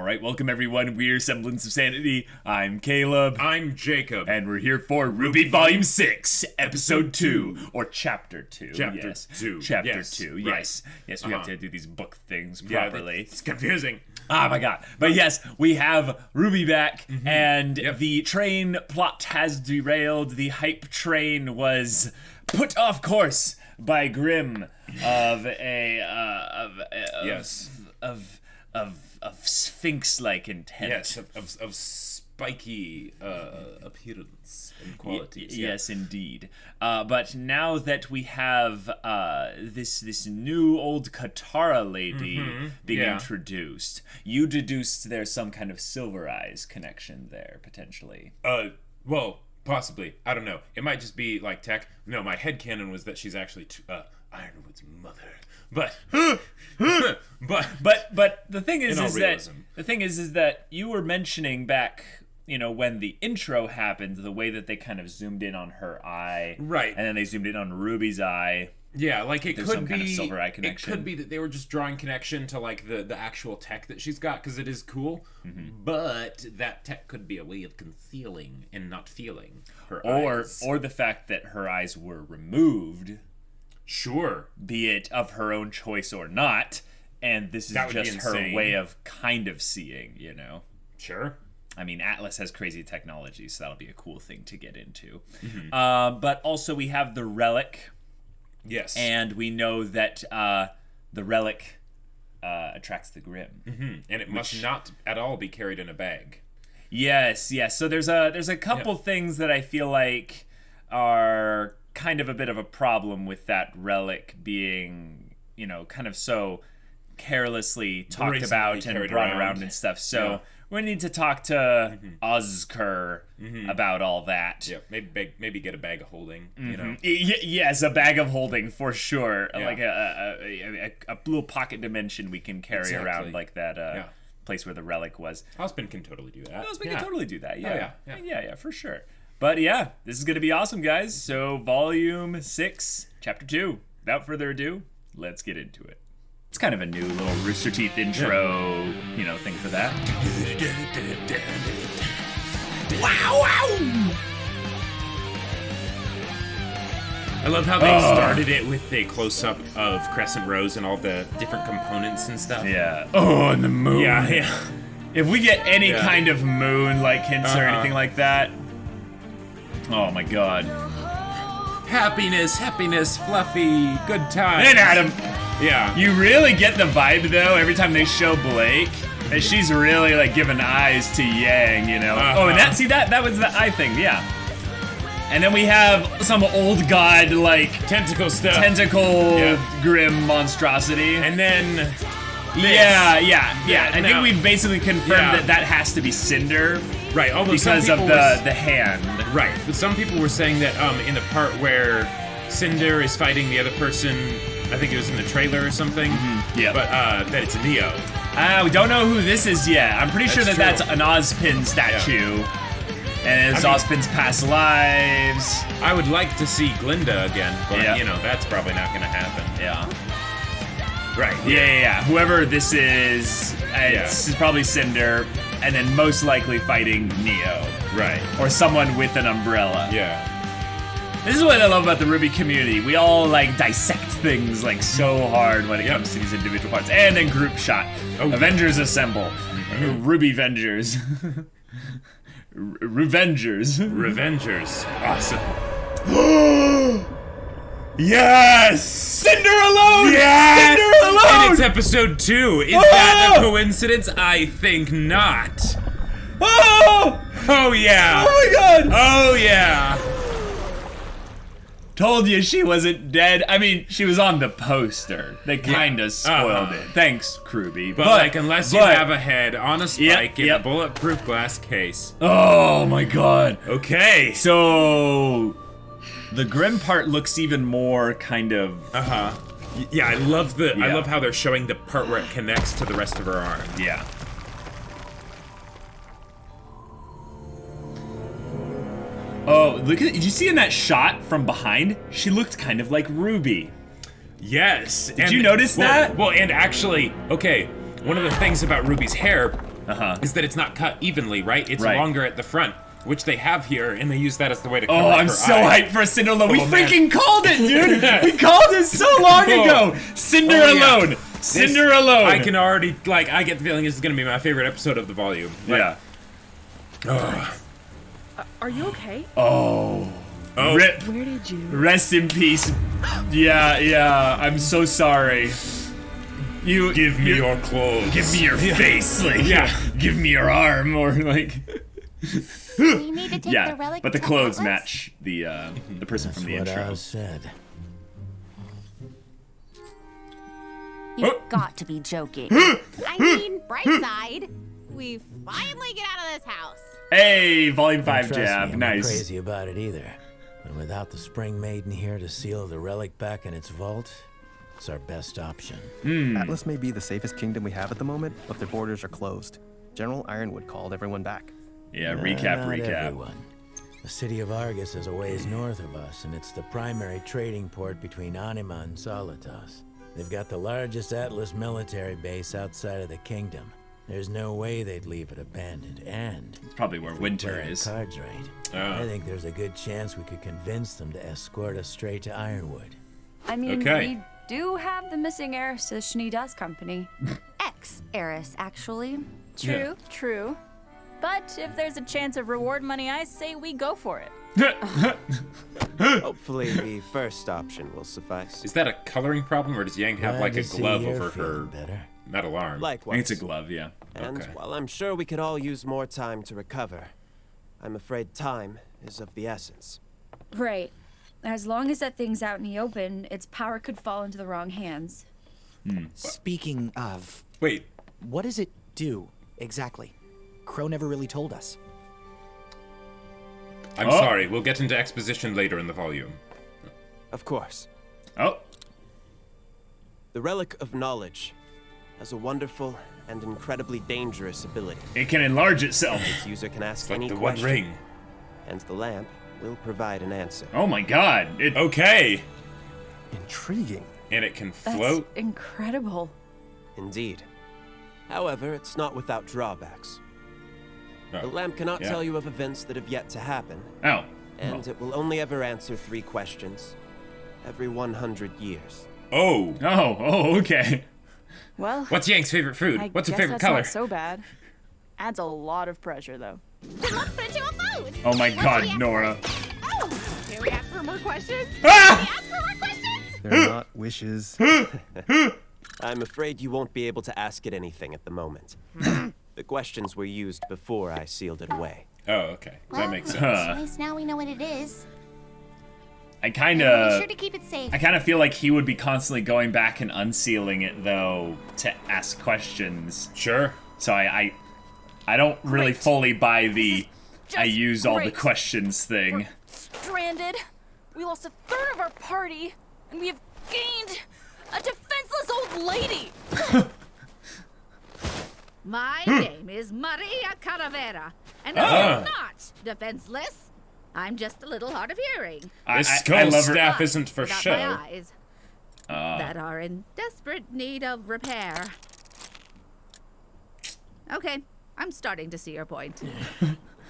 Alright, welcome everyone. We're Semblance of Sanity. I'm Caleb. I'm Jacob. And we're here for RWBY Volume 6, Episode 2, or Chapter 2. Chapter 2. Chapter Yes, 2, right. yes. Yes, we have to do these book things properly. It's confusing. Oh my god. But yes, we have RWBY back, and the train plot has derailed. The hype train was put off course by Grimm of Sphinx-like intent. Yes, of spiky appearance and qualities. Yes, indeed. But now that we have this new old Katara lady being introduced, you deduced there's some kind of Silver Eyes connection there, potentially. Well, possibly. I don't know. It might just be like tech. No, my headcanon was that she's actually Ironwood's mother. But the thing is that you were mentioning back, you know, when the intro happened, the way that they kind of zoomed in on her eye, right, and then they zoomed in on Ruby's eye. Yeah, like it There's could some be kind of Silver Eye connection. It could be that they were just drawing connection to like the actual tech that she's got, because it is cool. But that tech could be a way of concealing and not feeling her eyes, or the fact that her eyes were removed. Sure. Be it of her own choice or not, and this is just her way of kind of seeing, you know? Sure. I mean, Atlas has crazy technology, so that'll be a cool thing to get into. But also we have the relic. Yes. And we know that the relic attracts the Grimm. And it must not at all be carried in a bag. Yes. So there's a couple things that I feel like are kind of a bit of a problem with that relic being, you know, kind of so carelessly talked about and brought around and stuff. So we need to talk to Ozpin about all that. Yeah, maybe get a bag of holding, you know? Yes, a bag of holding for sure. Yeah. Like a little pocket dimension we can carry around, like that place where the relic was. Ozpin can totally do that. Ozpin can totally do that, yeah, for sure. But yeah, this is going to be awesome, guys. So Volume 6, Chapter 2. Without further ado, let's get into it. It's kind of a new little Rooster Teeth intro, you know, thing for that. Wow, wow! I love how they started it with a close-up of Crescent Rose and all the different components and stuff. Yeah. Oh, and the moon. Yeah. If we get any kind of moon-like hints or anything like that, oh my god. Happiness, fluffy, good time. And Adam. Yeah. You really get the vibe, though, every time they show Blake, that she's really, like, giving eyes to Yang, you know? Oh, and that was the eye thing, yeah. And then we have some old god, like... Tentacle stuff. Grim monstrosity. And then... Yeah. I think we've basically confirmed that has to be Cinder. Right, although because of the hand. Right, but some people were saying that in the part where Cinder is fighting the other person, I think it was in the trailer or something. Yeah. But that it's Neo. We don't know who this is yet. I'm pretty sure that's an Ozpin statue. And it's Ozpin's past lives. I would like to see Glinda again, but you know, that's probably not going to happen. Yeah. Right. Yeah. Whoever this is, it's probably Cinder, and then most likely fighting Neo. Right. Or someone with an umbrella. Yeah. This is what I love about the RWBY community. We all, like, dissect things, like, so hard when it comes to these individual parts. And then group shot. Avengers assemble. RWBY Vengers. Revengers. Awesome. Yes! Cinder Alone! Yes! Cinder Alone! And it's episode 2. Is that a coincidence? I think not. Oh yeah! Oh my god! Oh yeah! Told you she wasn't dead. I mean, she was on the poster. They kinda spoiled it. Thanks, RWBY. But like, unless you have a head on a spike in a bulletproof glass case. Oh my god. Okay. So... the Grimm part looks even more kind of... Yeah, I love how they're showing the part where it connects to the rest of her arm. Yeah. Oh, look at... did you see in that shot from behind? She looked kind of like RWBY. Yes. Did you notice that? Well, and actually, okay, one of the things about RWBY's hair is that it's not cut evenly, right? It's Right. longer at the front, which they have here, and they use that as the way to cover Oh, I'm her so eye. hyped for a Cinder Alone. We Oh, man. freaking called it, dude. We called it so long ago. Cinder Oh, yeah. Alone. Cinder Alone. I can already, like, I get the feeling this is going to be my favorite episode of the volume. Like, Yeah. Are you okay? Oh. Oh. Rip. Where did you? Rest in peace. Yeah. I'm so sorry. You Give me your clothes. Give me your face, like give me your arm, or like. We need to take Yeah, the relic but the to clothes Atlas? match the person That's from the what intro. Oz said. You've got to be joking. I mean, bright side, we finally get out of this house. Hey, volume And 5 trust jab, me, I'm not nice. crazy about it either. And without the Spring Maiden here to seal the relic back in its vault, it's our best option. Atlas may be the safest kingdom we have at the moment, but their borders are closed. General Ironwood called everyone back. Yeah, Not recap. everyone. The city of Argus is a ways north of us, and it's the primary trading port between Anima and Solitas. They've got the largest Atlas military base outside of the kingdom. There's no way they'd leave it abandoned, and It's probably where winter playing is. cards right. Oh. I think there's a good chance we could convince them to escort us straight to Ironwood. I mean, Okay. we do have the missing heiress to the Schnee Dust Company. Ex-heiress, actually. True, true. But if there's a chance of reward money, I say we go for it. Hopefully the first option will suffice. Is that a coloring problem, or does Yang have Glad like to a see glove you're over her feeling better. metal arm? I Likewise. think it's a glove, yeah. And Okay. while I'm sure we could all use more time to recover, I'm afraid time is of the essence. Right. As long as that thing's out in the open, its power could fall into the wrong hands. Speaking of, Wait, what does it do exactly? Crow never really told us. I'm Oh. sorry. We'll get into exposition later in the volume. Of course, Oh, the Relic of Knowledge has a wonderful and incredibly dangerous ability. it can enlarge itself. Its user can ask It's like any the One question, Ring. and the lamp will provide an answer. Oh my god. It, Okay. Intriguing. And it can That's float. incredible. Indeed. However, it's not without drawbacks. Oh, The lamp cannot yeah. tell you of events that have yet to happen, Oh. and it will only ever answer 3 questions every 100 years. Oh. Oh, okay. Well, What's Yang's favorite food? I What's her guess favorite that's color? not so bad. Adds a lot of pressure, though. Then let's put it to a food. Oh my What do god, we ask Nora. for? Oh, can we ask for more questions? Ah! Can we ask for more questions? They're not wishes. I'm afraid you won't be able to ask it anything at the moment. The questions were used before I sealed it away. Oh, okay. That Well, makes sense. At least now we know what it is. I kind Be of sure to keep it safe. I kind of feel like he would be constantly going back and unsealing it though to ask questions. Sure. So I don't really Great. fully buy the Just I use all the great. questions thing. We're stranded. We lost a third of our party, and we have gained a defenseless old lady. My name is Maria Caravera, and Ah. I'm not defenseless. I'm just a little hard of hearing. This I skull love her. staff isn't for Without show. my eyes that are in desperate need of repair. Okay, I'm starting to see your point.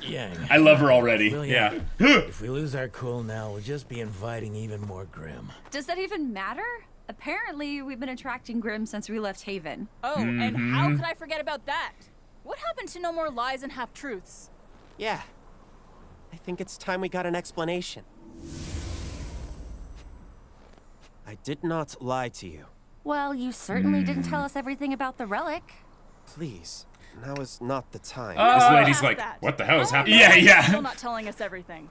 Yang. I love her already. Will Yeah. ya? If we lose our cool now, we'll just be inviting even more Grim. Does that even matter? Apparently, we've been attracting Grimm since we left Haven. Oh, and how could I forget about that? What happened to no more lies and half-truths? Yeah. I think it's time we got an explanation. I did not lie to you. Well, you certainly didn't tell us everything about the relic. Please, now is not the time. This lady's Past like, that. what the hell is Oh, happening? Yeah, no, yeah. Still not telling us everything.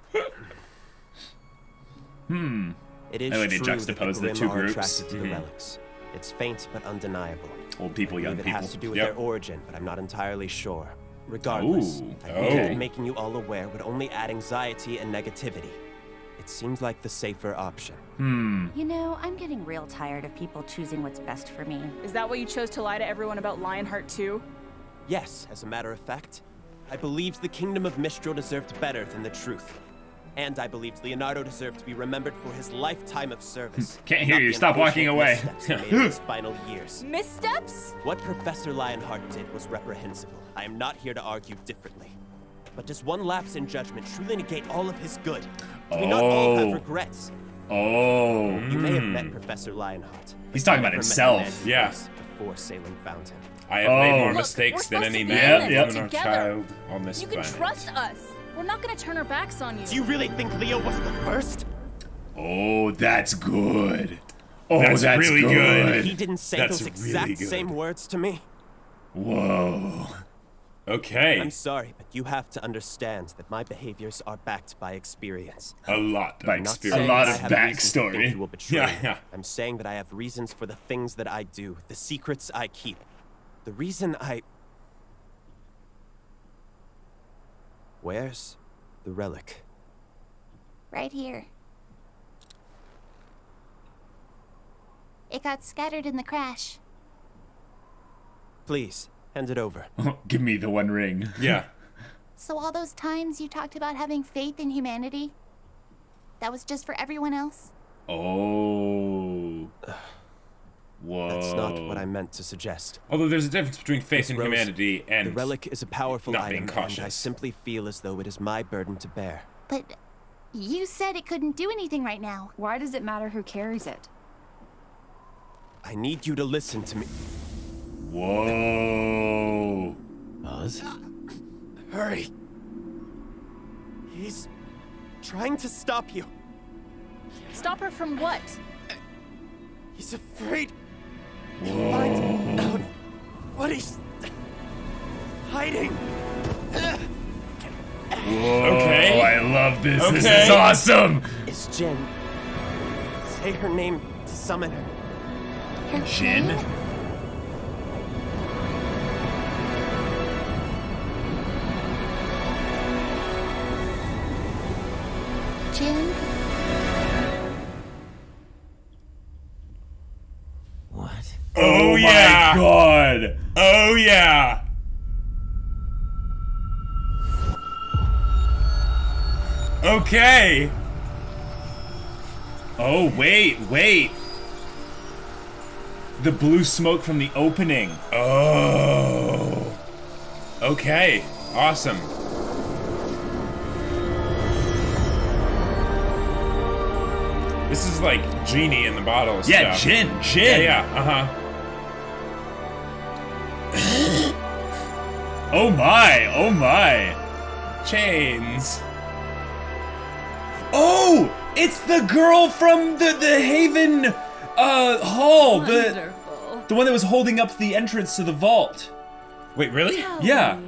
It is I like they true that juxtapose the Grimm two are groups. attracted to the relics. It's faint but undeniable. Old people, I young believe it people. has to do with Yep. their origin, but I'm not entirely sure. Regardless, Ooh, I think okay. that making you all aware would only add anxiety and negativity. It seems like the safer option. You know, I'm getting real tired of people choosing what's best for me. Is that why you chose to lie to everyone about Lionheart too? Yes, as a matter of fact, I believed the kingdom of Mistral deserved better than the truth. And I believed Leonardo deserved to be remembered for his lifetime of service. Can't hear not you. the Stop walking unfortunate away. missteps he made in his final years. Missteps? What Professor Lionheart did was reprehensible. I am not here to argue differently. But does one lapse in judgment truly negate all of his good? Do we not all have regrets? Oh. You may have met Professor Lionheart. He's talking about Never met himself. the man Yeah. first Before Salem found him. I have made more Look, mistakes than we're any supposed to be man, in this woman, or together. child on this You can planet. trust us. We're not gonna turn our backs on you. Do you really think Leo was the first? Oh, that's good. Oh, That's really good. He didn't say That's those really exact good. same words to me. Whoa. Okay. I'm sorry, but you have to understand that my behaviors are backed by experience. A lot By of I'm not experience. saying A lot that I of have reasons to think backstory. you will betray Yeah, me. yeah. I'm saying that I have reasons for the things that I do, the secrets I keep. The reason I... Where's the relic? Right here. It got scattered in the crash. Please, hand it over. Give me the one ring. Yeah. So all those times you talked about having faith in humanity, that was just for everyone else? Oh. Whoa. That's not what I meant to suggest. Although there's a difference between faith in Rose, humanity and The relic is a powerful not being item, and I cautious. simply feel as though it is my burden to bear. But you said it couldn't do anything right now. Why does it matter who carries it? I need you to listen to me. Whoa. Oz? Hurry. He's trying to stop you. Stop her from what? He's afraid to find out what he's hiding. Whoa. Okay. I love this. This Okay. is awesome. It's Djinn. Say her name to summon her. Her Djinn? name? Djinn? What? Oh, yeah. My God. Oh yeah. Okay. Oh, wait. The blue smoke from the opening. Oh. Okay. Awesome. This is like Genie in the bottle Yeah, stuff. Djinn. Yeah. Oh my. Chains. Oh, it's the girl from the Haven hall, the one that was holding up the entrance to the vault. Wait, really? Yeah.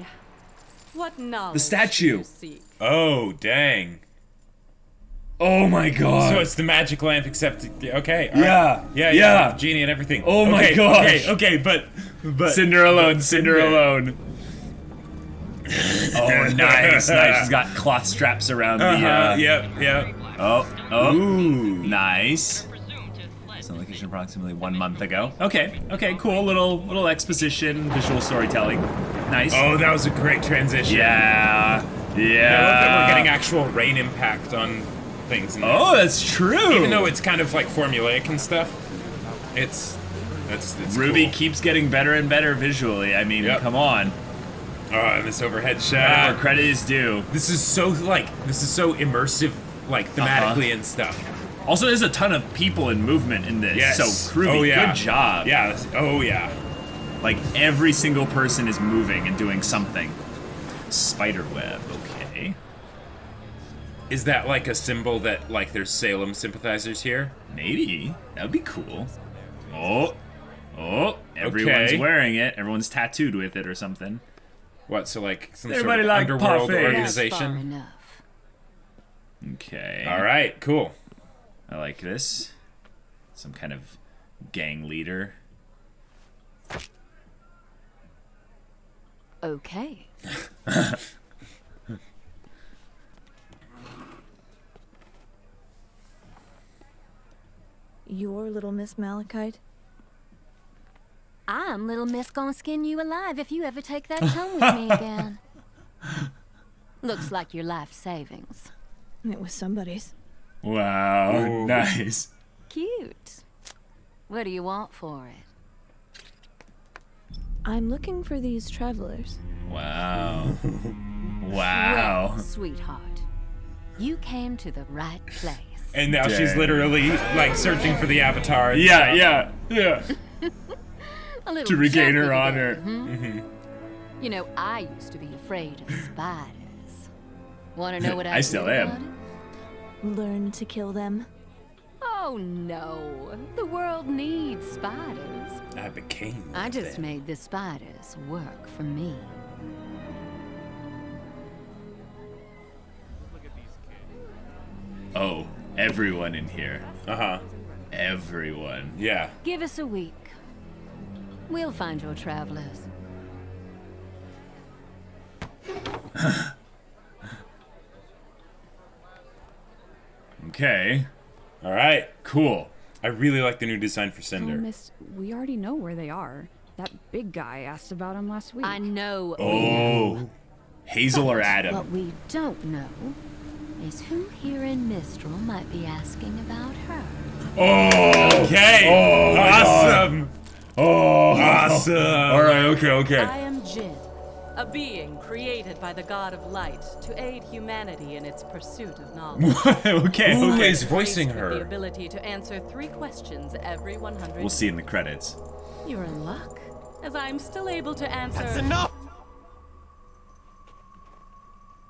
What knowledge The statue. do you seek? Oh, dang. Oh my God. So it's the magic lamp, except okay. all Yeah. right. Yeah. Yeah. Genie and everything. Oh my Okay, gosh. Okay, but Cinder Alone. Oh, nice. She's got cloth straps around the. Yep. Oh. Ooh. Nice. So location approximately 1 month ago. Okay, cool. Little exposition, visual storytelling. Nice. Oh, that was a great transition. Yeah. I love that we're getting actual rain impact on things. Oh, that's true. Even though it's kind of like formulaic and stuff, it's RWBY cool. keeps getting better and better visually. I mean, come on. Oh, and this overhead Where shot. credit is due. This is so immersive, like thematically and stuff. Also, there's a ton of people and movement in this. Yes. So, RWBY, Oh, yeah. good job. Yeah. Oh yeah. Like, every single person is moving and doing something. Spiderweb, okay. Is that like a symbol that like there's Salem sympathizers here? Maybe. That would be cool. Oh, everyone's Okay. wearing it. Everyone's tattooed with it or something. What? So like some Everybody sort of like underworld parfaits. organization? enough. Okay. All right. Cool. I like this. Some kind of gang leader. Okay. You're Little Miss Malachite? I'm Little Miss gonna skin you alive if you ever take that tone with me again. Looks like your life savings. It was somebody's. Wow, Ooh. nice. Cute. What do you want for it? I'm looking for these travelers. Wow. Wow. Well, sweetheart, you came to the right place. And now she's Dang. literally like searching for the avatar. and Yeah, stuff. yeah. A little To regain her jumpy honor. today, hmm? You know, I used to be afraid of spiders. Want to know what I still did am. about it? Learn to kill them. Oh no, the world needs spiders. I became. I just made the spiders work for me. Oh, everyone in here. Uh-huh. Everyone. Yeah. Give us a week. We'll find your travelers. Okay. All right. Cool. I really like the new design for Cinder. Miss, we already know where they are. That big guy asked about them last week. I know. Oh. Hazel or Adam? What we don't know is who here in Mistral might be asking about her. Oh. Okay. Oh, my awesome. God. Oh. Awesome. All right. Okay. Uh, I am Djinn, a being created by the god of light to aid humanity in its pursuit of knowledge. Okay. Who Okay. is voicing With the her? ability to answer 3 questions every 100 We'll see in the credits. You're in luck, as I'm still able to answer... That's enough!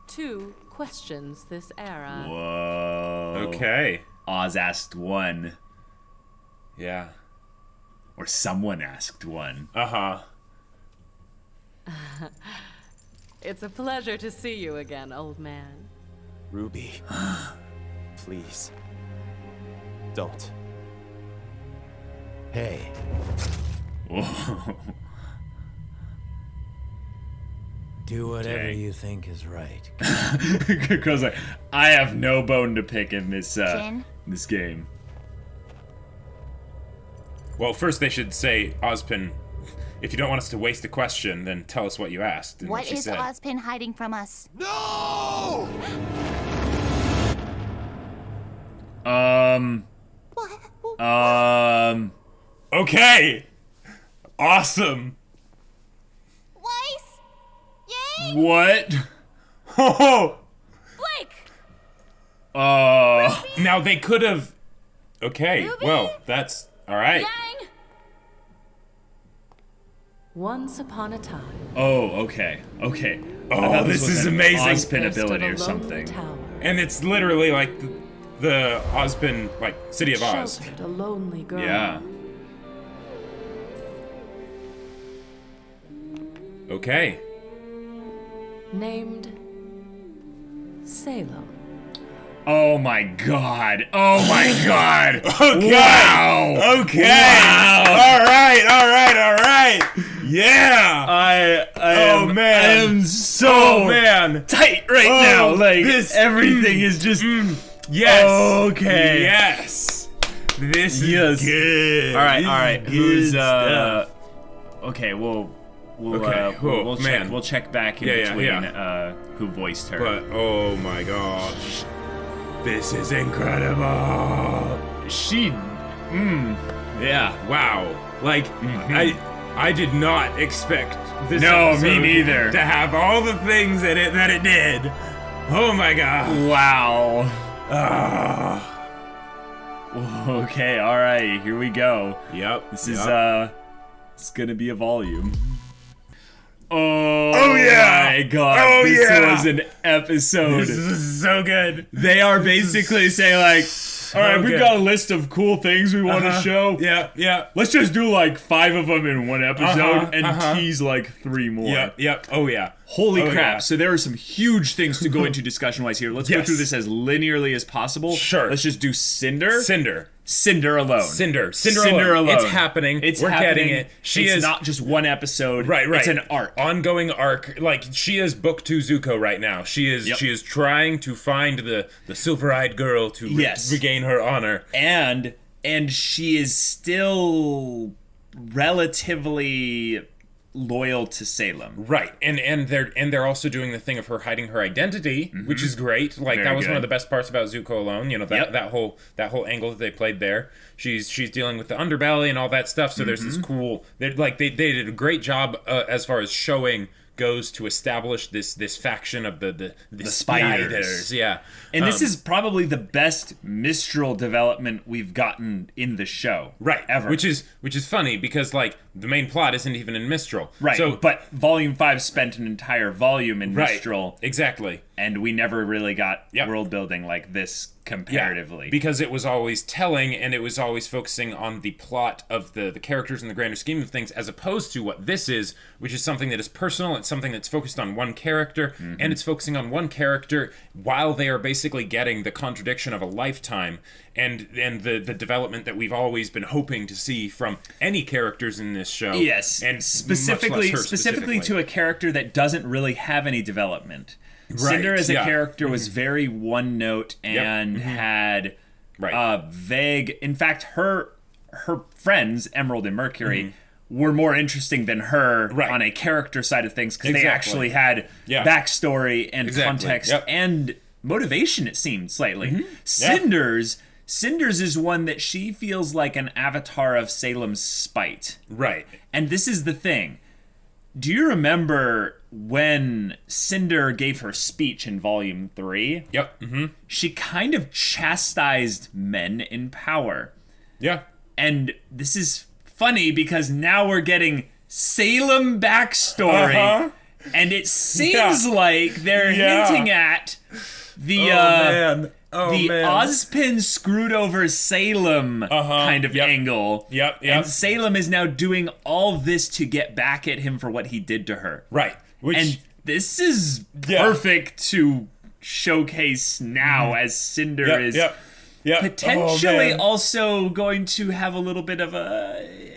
2 questions this era. Whoa. Okay. Oz asked one. Yeah. Or someone asked one. Uh-huh. It's a pleasure to see you again, old man. Ruby. Please. Don't. Hey, Whoa. do whatever Dang. you think is right. Girl's like, I have no bone to pick in this Djinn? this game. Well, first they should say, Ozpin, if you don't want us to waste a question, then tell us what you asked. And What she is said, Ozpin hiding from us? No! Okay! Awesome! Weiss? Yay! What? Oh! Blake! Now they could have... Okay, well, that's... Alright. Yang! Once upon a time. Oh, okay. I Oh, thought this was is an amazing. Ozpin There stood ability a or lonely something. tower, And it's literally like the Ozpin, like, City of Oz. sheltered a lonely girl. Yeah. Okay. Named Salem. Oh my god. Oh my god. Okay. Wow. Okay. Wow. All right. Yeah. I Oh, am, man. I am so Oh, man. tight right Oh, now. Like this- everything is just Yes. Okay. Yes. This Yes. is good. All right. This is Who's good stuff. Okay, we'll Okay, we'll oh, check man. We'll check back in Yeah, between yeah. Who voiced her. But oh my gosh, this is incredible. She yeah. Wow. Like I did not expect this No, me episode neither. to have all the things in it that it did. Oh my god. Wow. Ah. Okay, all right. Here we go. Yep. This is yep. it's going to be a volume. Oh yeah. my god. Oh, this yeah. was an episode. This is so good. They are basically saying like, all right, we've good. got a list of cool things we want to show. Yeah. Let's just do like 5 of them in one episode and uh-huh. tease like 3 more. Yep. Oh yeah. Holy Oh, crap. yeah. So there are some huge things to go into discussion-wise here. Let's go Yes. through this as linearly as possible. Sure. Let's just do Cinder. Cinder. Cinder Alone. Cinder Alone. It's happening. We're getting it. It's not just one episode. Right. It's an arc. Ongoing arc. Like she is book 2 Zuko right now. She is trying to find the silver-eyed girl to regain her honor. And she is still relatively loyal to Salem. Right, and they're also doing the thing of her hiding her identity, which is great. Like, that was one of the best parts about Zuko Alone. You know, that whole angle that they played there. She's dealing with the underbelly and all that stuff. So there's this cool. They did a great job as far as showing goes to establish this faction of the spiders. Yeah. And this is probably the best Mistral development we've gotten in the show. Right. Ever. Which is funny because, like, the main plot isn't even in Mistral. Right. So, but Volume 5 spent an entire volume in Mistral. Exactly. And we never really got world building like this comparatively. Yeah, because it was always telling, and it was always focusing on the plot of the characters in the grander scheme of things, as opposed to what this is, which is something that is personal. It's something that's focused on one character, and it's focusing on one character while they are basically getting the contradiction of a lifetime and the development that we've always been hoping to see from any characters in this show. Yes, and specifically to a character that doesn't really have any development. Right. Cinder as a character was very one note and had vague. In fact, her friends, Emerald and Mercury, were more interesting than her on a character side of things because they actually had backstory and context and motivation. It seemed slightly. Cinder's is one that she feels like an avatar of Salem's spite. Right. And this is the thing. Do you remember when Cinder gave her speech in Volume 3? Yep. She kind of chastised men in power. Yeah. And this is funny because now we're getting Salem backstory. And it seems like they're hinting at the Ozpin screwed over Salem kind of angle. And Salem is now doing all this to get back at him for what he did to her. Right. And this is perfect to showcase now as Cinder is potentially also going to have a little bit of a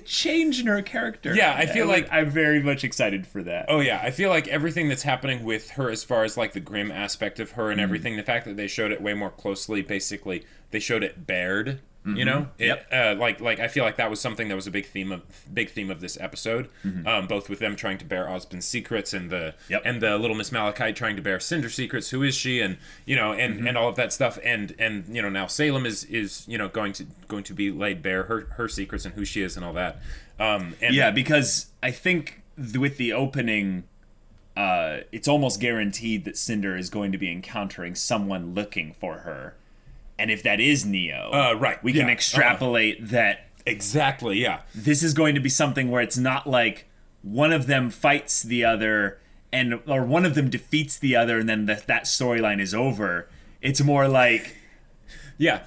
change in her character. Yeah, I feel like I'm very much excited for that. Oh yeah, I feel like everything that's happening with her as far as like the grim aspect of her and everything, the fact that they showed it way more closely, basically they showed it bared, you know? Like I feel like that was something that was a big theme of this episode. Both with them trying to bear Ozpin's secrets and the little Miss Malachite trying to bear Cinder's secrets, who is she, and you know, and all of that stuff, and you know, now Salem is you know going to be laid bare her secrets and who she is and all that. Because I think with the opening, it's almost guaranteed that Cinder is going to be encountering someone looking for her. And if that is Neo, we can extrapolate that. Exactly, yeah. This is going to be something where it's not like one of them fights the other, or one of them defeats the other, and then that storyline is over. It's more like... Yeah,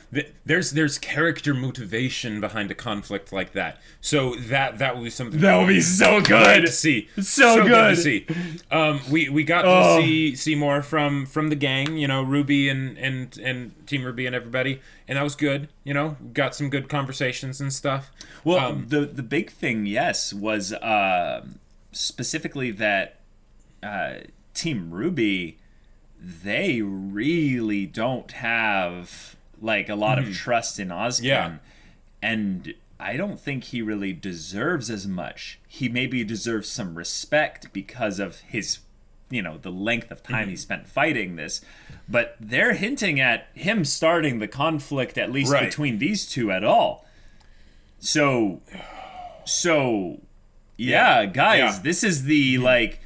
there's character motivation behind a conflict like that. So that will be something that will be so good to see. So good to see. We got to see more from the gang, you know, Ruby and Team Ruby and everybody, and that was good. You know, got some good conversations and stuff. Well, the big thing, was specifically that Team Ruby, they really don't have like a lot of trust in Ozpin, and I don't think he really deserves as much. He maybe deserves some respect because of his, you know, the length of time he spent fighting this, but they're hinting at him starting the conflict, at least between these two at all. So guys, this is the like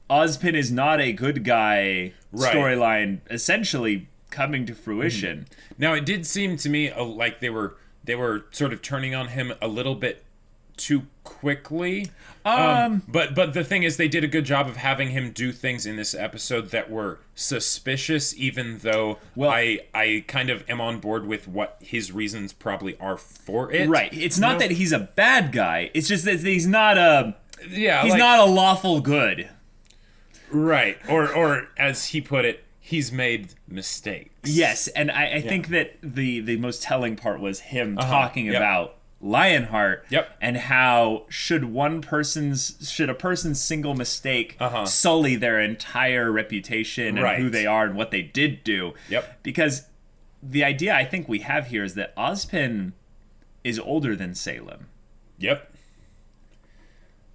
Ozpin is not a good guy storyline essentially coming to fruition. Now, it did seem to me like they were sort of turning on him a little bit too quickly. But the thing is, they did a good job of having him do things in this episode that were suspicious, even though I kind of am on board with what his reasons probably are for it. Right. It's not that he's a bad guy. It's just that he's not not a lawful good. Right. Or as he put it, he's made mistakes. Yes, and I think that the most telling part was him talking about Lionheart and how should a person's single mistake sully their entire reputation and who they are and what they did do. Because the idea I think we have here is that Ozpin is older than Salem.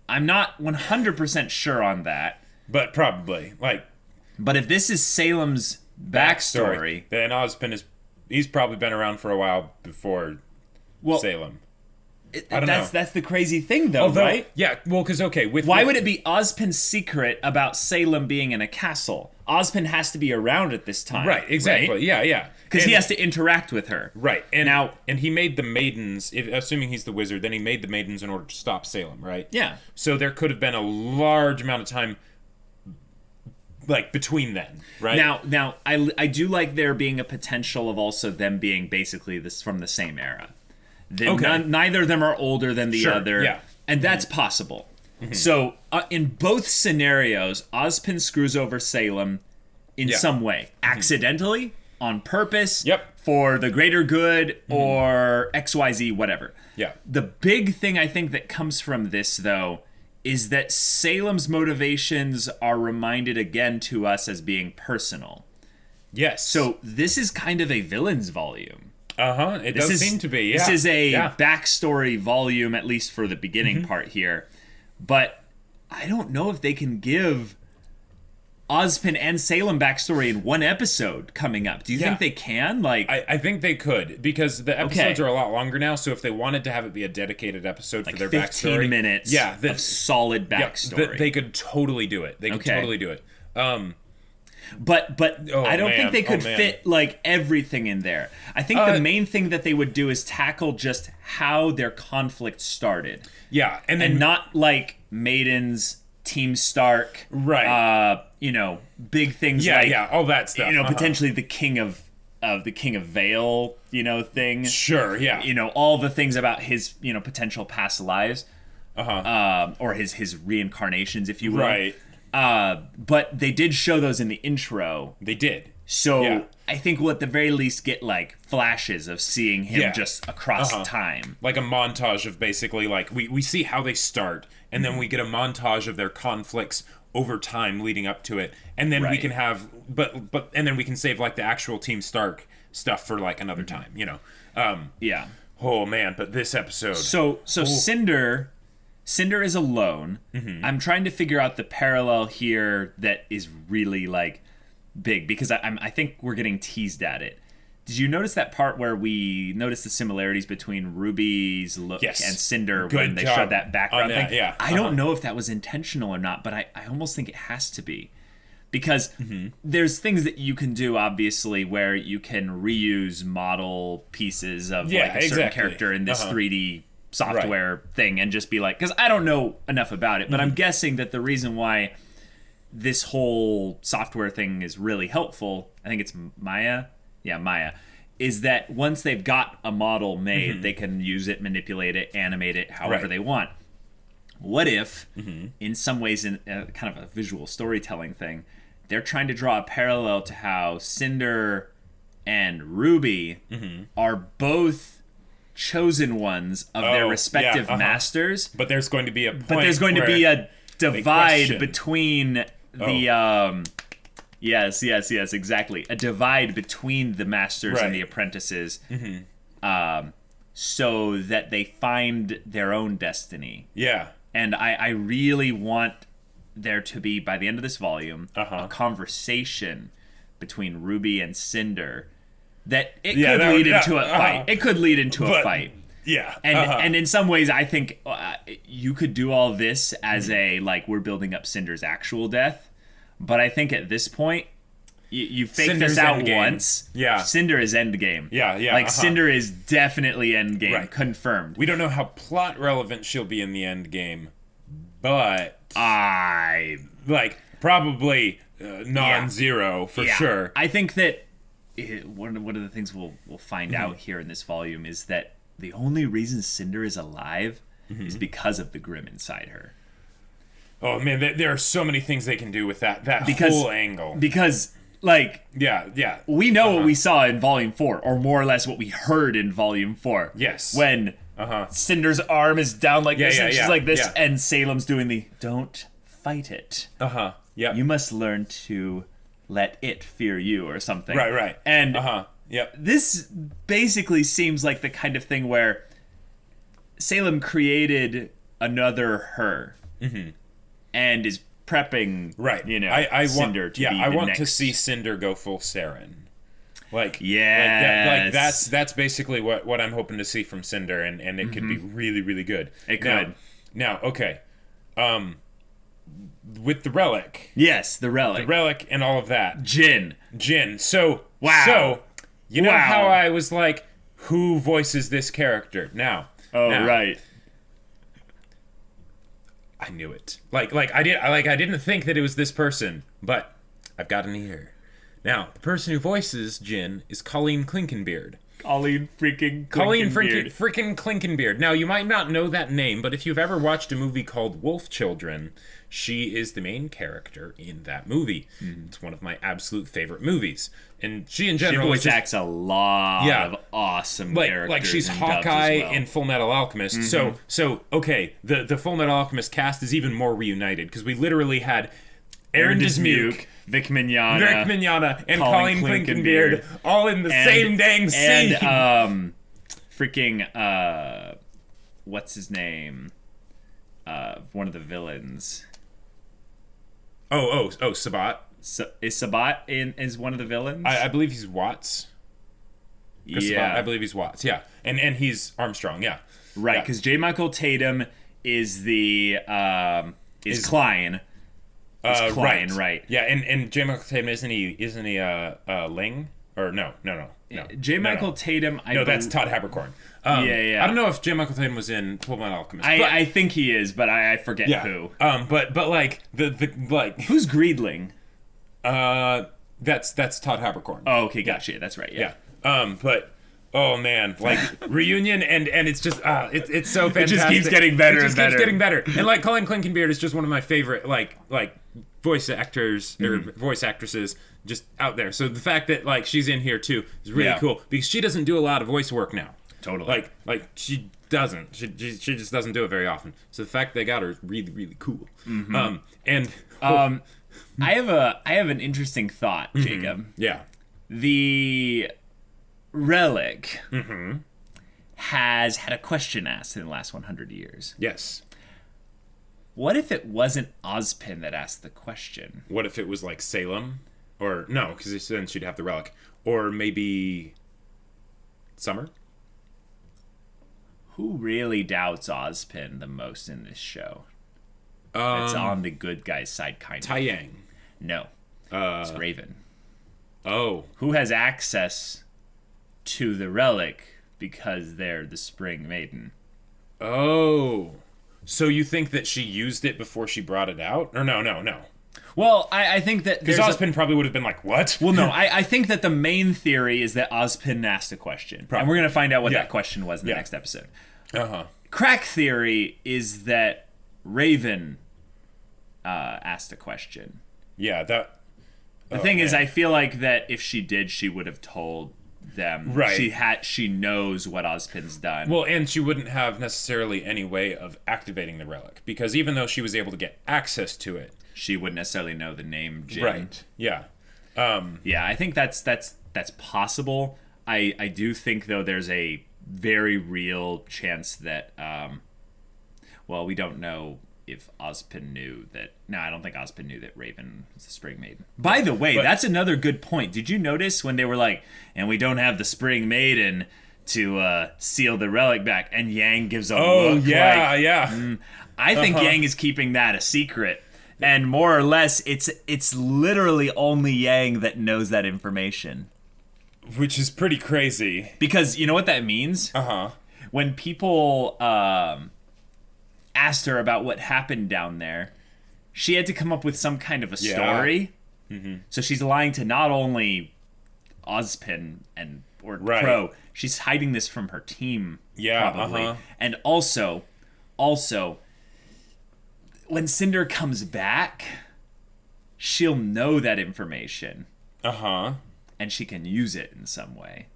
I'm not 100% sure on that. But probably. But if this is Salem's backstory, then Ozpin he's probably been around for a while before Salem. I don't know. That's the crazy thing, though, right? Yeah, well, because, why would it be Ozpin's secret about Salem being in a castle? Ozpin has to be around at this time. Right, exactly. Right? Yeah. Because he has to interact with her. Right. And he made the maidens, assuming he's the wizard, then he made the maidens in order to stop Salem, right? Yeah. So there could have been a large amount of time between then, right? Now I do like there being a potential of also them being basically from the same era. Neither of them are older than the other. Yeah. And that's possible. Mm-hmm. So in both scenarios, Ozpin screws over Salem in some way. Accidentally, on purpose, for the greater good, or XYZ, whatever. Yeah. The big thing I think that comes from this, though, is that Salem's motivations are reminded again to us as being personal. Yes. So this is kind of a villain's volume. It does seem to be, This is a backstory volume, at least for the beginning part here. But I don't know if they can give Ozpin and Salem backstory in one episode coming up. Do you think they can? I think they could, because the episodes are a lot longer now, so if they wanted to have it be a dedicated episode for their 15 backstory... 15 minutes of solid backstory. They could totally do it. But I don't think they could fit everything in there. I think the main thing that they would do is tackle just how their conflict started. Yeah, and not Maidens, Team Stark, right? Big things all that stuff. Potentially the King of Vale, thing. Sure, yeah. All the things about his potential past lives, or his reincarnations, if you will. Right. But they did show those in the intro. They did. So I think we'll at the very least get flashes of seeing him just across time. Like a montage of basically we see how they start, and then we get a montage of their conflicts over time leading up to it. And then we can have and then we can save the actual Team Stark stuff for another time, Yeah. Oh man, but this episode. So Cinder is alone. Mm-hmm. I'm trying to figure out the parallel here that is really big, because I think we're getting teased at it. Did you notice that part where we noticed the similarities between RWBY's look and Cinder when they showed that background thing? Yeah. I don't know if that was intentional or not, but I almost think it has to be. Because there's things that you can do, obviously, where you can reuse model pieces of a certain character in this 3D software thing and just be because I don't know enough about it, but I'm guessing that the reason why this whole software thing is really helpful, I think it's Maya, is that once they've got a model made, they can use it, manipulate it, animate it however they want. What if, in some ways, in kind of a visual storytelling thing, they're trying to draw a parallel to how Cinder and RWBY are both chosen ones of their respective masters, but there's going to be a divide between the yes exactly, a divide between the masters and the apprentices, so that they find their own destiny. And I really want there to be, by the end of this volume, a conversation between RWBY and Cinder that it could lead into a fight. It could lead into a fight. Yeah. And in some ways, I think you could do all this as we're building up Cinder's actual death. But I think at this point, you fake Cinder's this out endgame. Once. Yeah. Cinder is endgame. Yeah. Cinder is definitely endgame. Confirmed. We don't know how plot relevant she'll be in the endgame, but probably non-zero for sure. I think that one of the things we'll find out here in this volume is that the only reason Cinder is alive is because of the Grimm inside her. Oh man, there are so many things they can do with that whole angle. Because we know what we saw in Volume 4, or more or less what we heard in Volume 4. Yes. When Cinder's arm is down this, and she's like this, yeah. and Salem's doing the "don't fight it." Yeah. You must learn to let it fear you, or something. Right. And this basically seems like the kind of thing where Salem created another her. and is prepping, right? You know, I Cinder want, to be I the want next... to see Cinder go full Saren. Like, that's basically what I'm hoping to see from Cinder, and it could be really, really good. It could. Now, okay, with the relic. Yes, the relic and all of that. Djinn. So wow. So you know how I was like, who voices this character now? Right. I knew it. Like I didn't think that it was this person, but I've got an ear. Now, the person who voices Djinn is Colleen Clinkenbeard. Colleen freaking Clinkenbeard. Now, you might not know that name, but if you've ever watched a movie called Wolf Children, she is the main character in that movie. It's one of my absolute favorite movies. And she in general voice acts a lot of awesome characters. Like she's Hawkeye in Full Metal Alchemist. So okay, the Full Metal Alchemist cast is even more reunited because we literally had Aaron Dismuke, Vic Mignogna, and Colleen Clinkenbeard all in the same dang scene. And freaking what's his name? One of the villains. Sabat. Is Sabat is one of the villains? I believe he's Watts. Yeah, Sabat, I believe he's Watts. Yeah, and he's Armstrong. Yeah, right. Because J. Michael Tatum is the is Klein. Right. Yeah, and J. Michael Tatum isn't he Ling or no. J. Michael Tatum. That's Todd Haberkorn. I don't know if J. Michael Tatum was in Full Metal Alchemist. I think he is, but I forget who. But like the like who's Greedling? That's Todd Haberkorn. Oh, okay, gotcha. Yeah. That's right. Yeah. But oh man, like reunion and it's just it's so fantastic. It just keeps getting better and better. Keeps getting better. And like Colleen Clinkenbeard is just one of my favorite like voice actors or voice actresses just out there. So the fact that like she's in here too is really cool because she doesn't do a lot of voice work now. Totally. Like she doesn't. She just doesn't do it very often. So the fact they got her is really, really cool. I have an interesting thought, Jacob. Yeah. The relic has had a question asked in the last 100 years. Yes. What if it wasn't Ozpin that asked the question? What if it was like Salem? Or no, because then she'd have the relic. Or maybe Summer? Who really doubts Ozpin the most in this show? It's on the good guy's side, kind of. Taiyang. No. It's Raven. Oh. Who has access to the relic because they're the Spring Maiden. Oh. So you think that she used it before she brought it out? Or no. Well, I think that... Because Ozpin probably would have been like, what? Well, no, I think that the main theory is that Ozpin asked a question. Probably. And we're going to find out what that question was in the next episode. Crack theory is that Raven asked a question. Yeah, that... The thing is, I feel like that if she did, she would have told them. Right. She knows what Ozpin's done. Well, and she wouldn't have necessarily any way of activating the relic. Because even though she was able to get access to it... She wouldn't necessarily know the name Djinn. Right. Yeah. Yeah, I think that's possible. I do think, though, there's a very real chance that... well, we don't know if Ozpin knew that... No, I don't think Ozpin knew that Raven was the Spring Maiden. By the way, that's another good point. Did you notice when they were like, and we don't have the Spring Maiden to seal the relic back, and Yang gives a look I think Yang is keeping that a secret. And more or less, it's literally only Yang that knows that information. Which is pretty crazy. Because you know what that means? When people... asked her about what happened down there, she had to come up with some kind of a story. So she's lying to not only Ozpin or Crow, she's hiding this from her team, probably. And also, when Cinder comes back, she'll know that information. And she can use it in some way.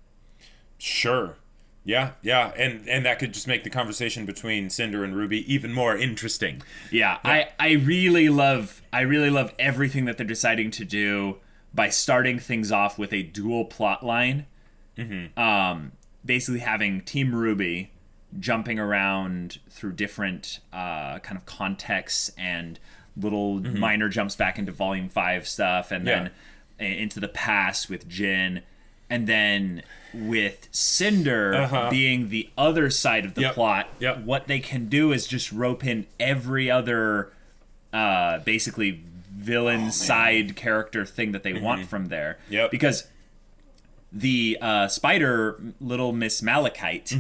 Sure. Yeah, and that could just make the conversation between Cinder and RWBY even more interesting. Yeah. I really love everything that they're deciding to do by starting things off with a dual plot line. Basically having Team RWBY jumping around through different kind of contexts and little minor jumps back into Volume 5 stuff, and then into the past with Djinn, and then with Cinder being the other side of the plot, what they can do is just rope in every other basically villain side character thing that they want from there. Because the spider, Little Miss Malachite,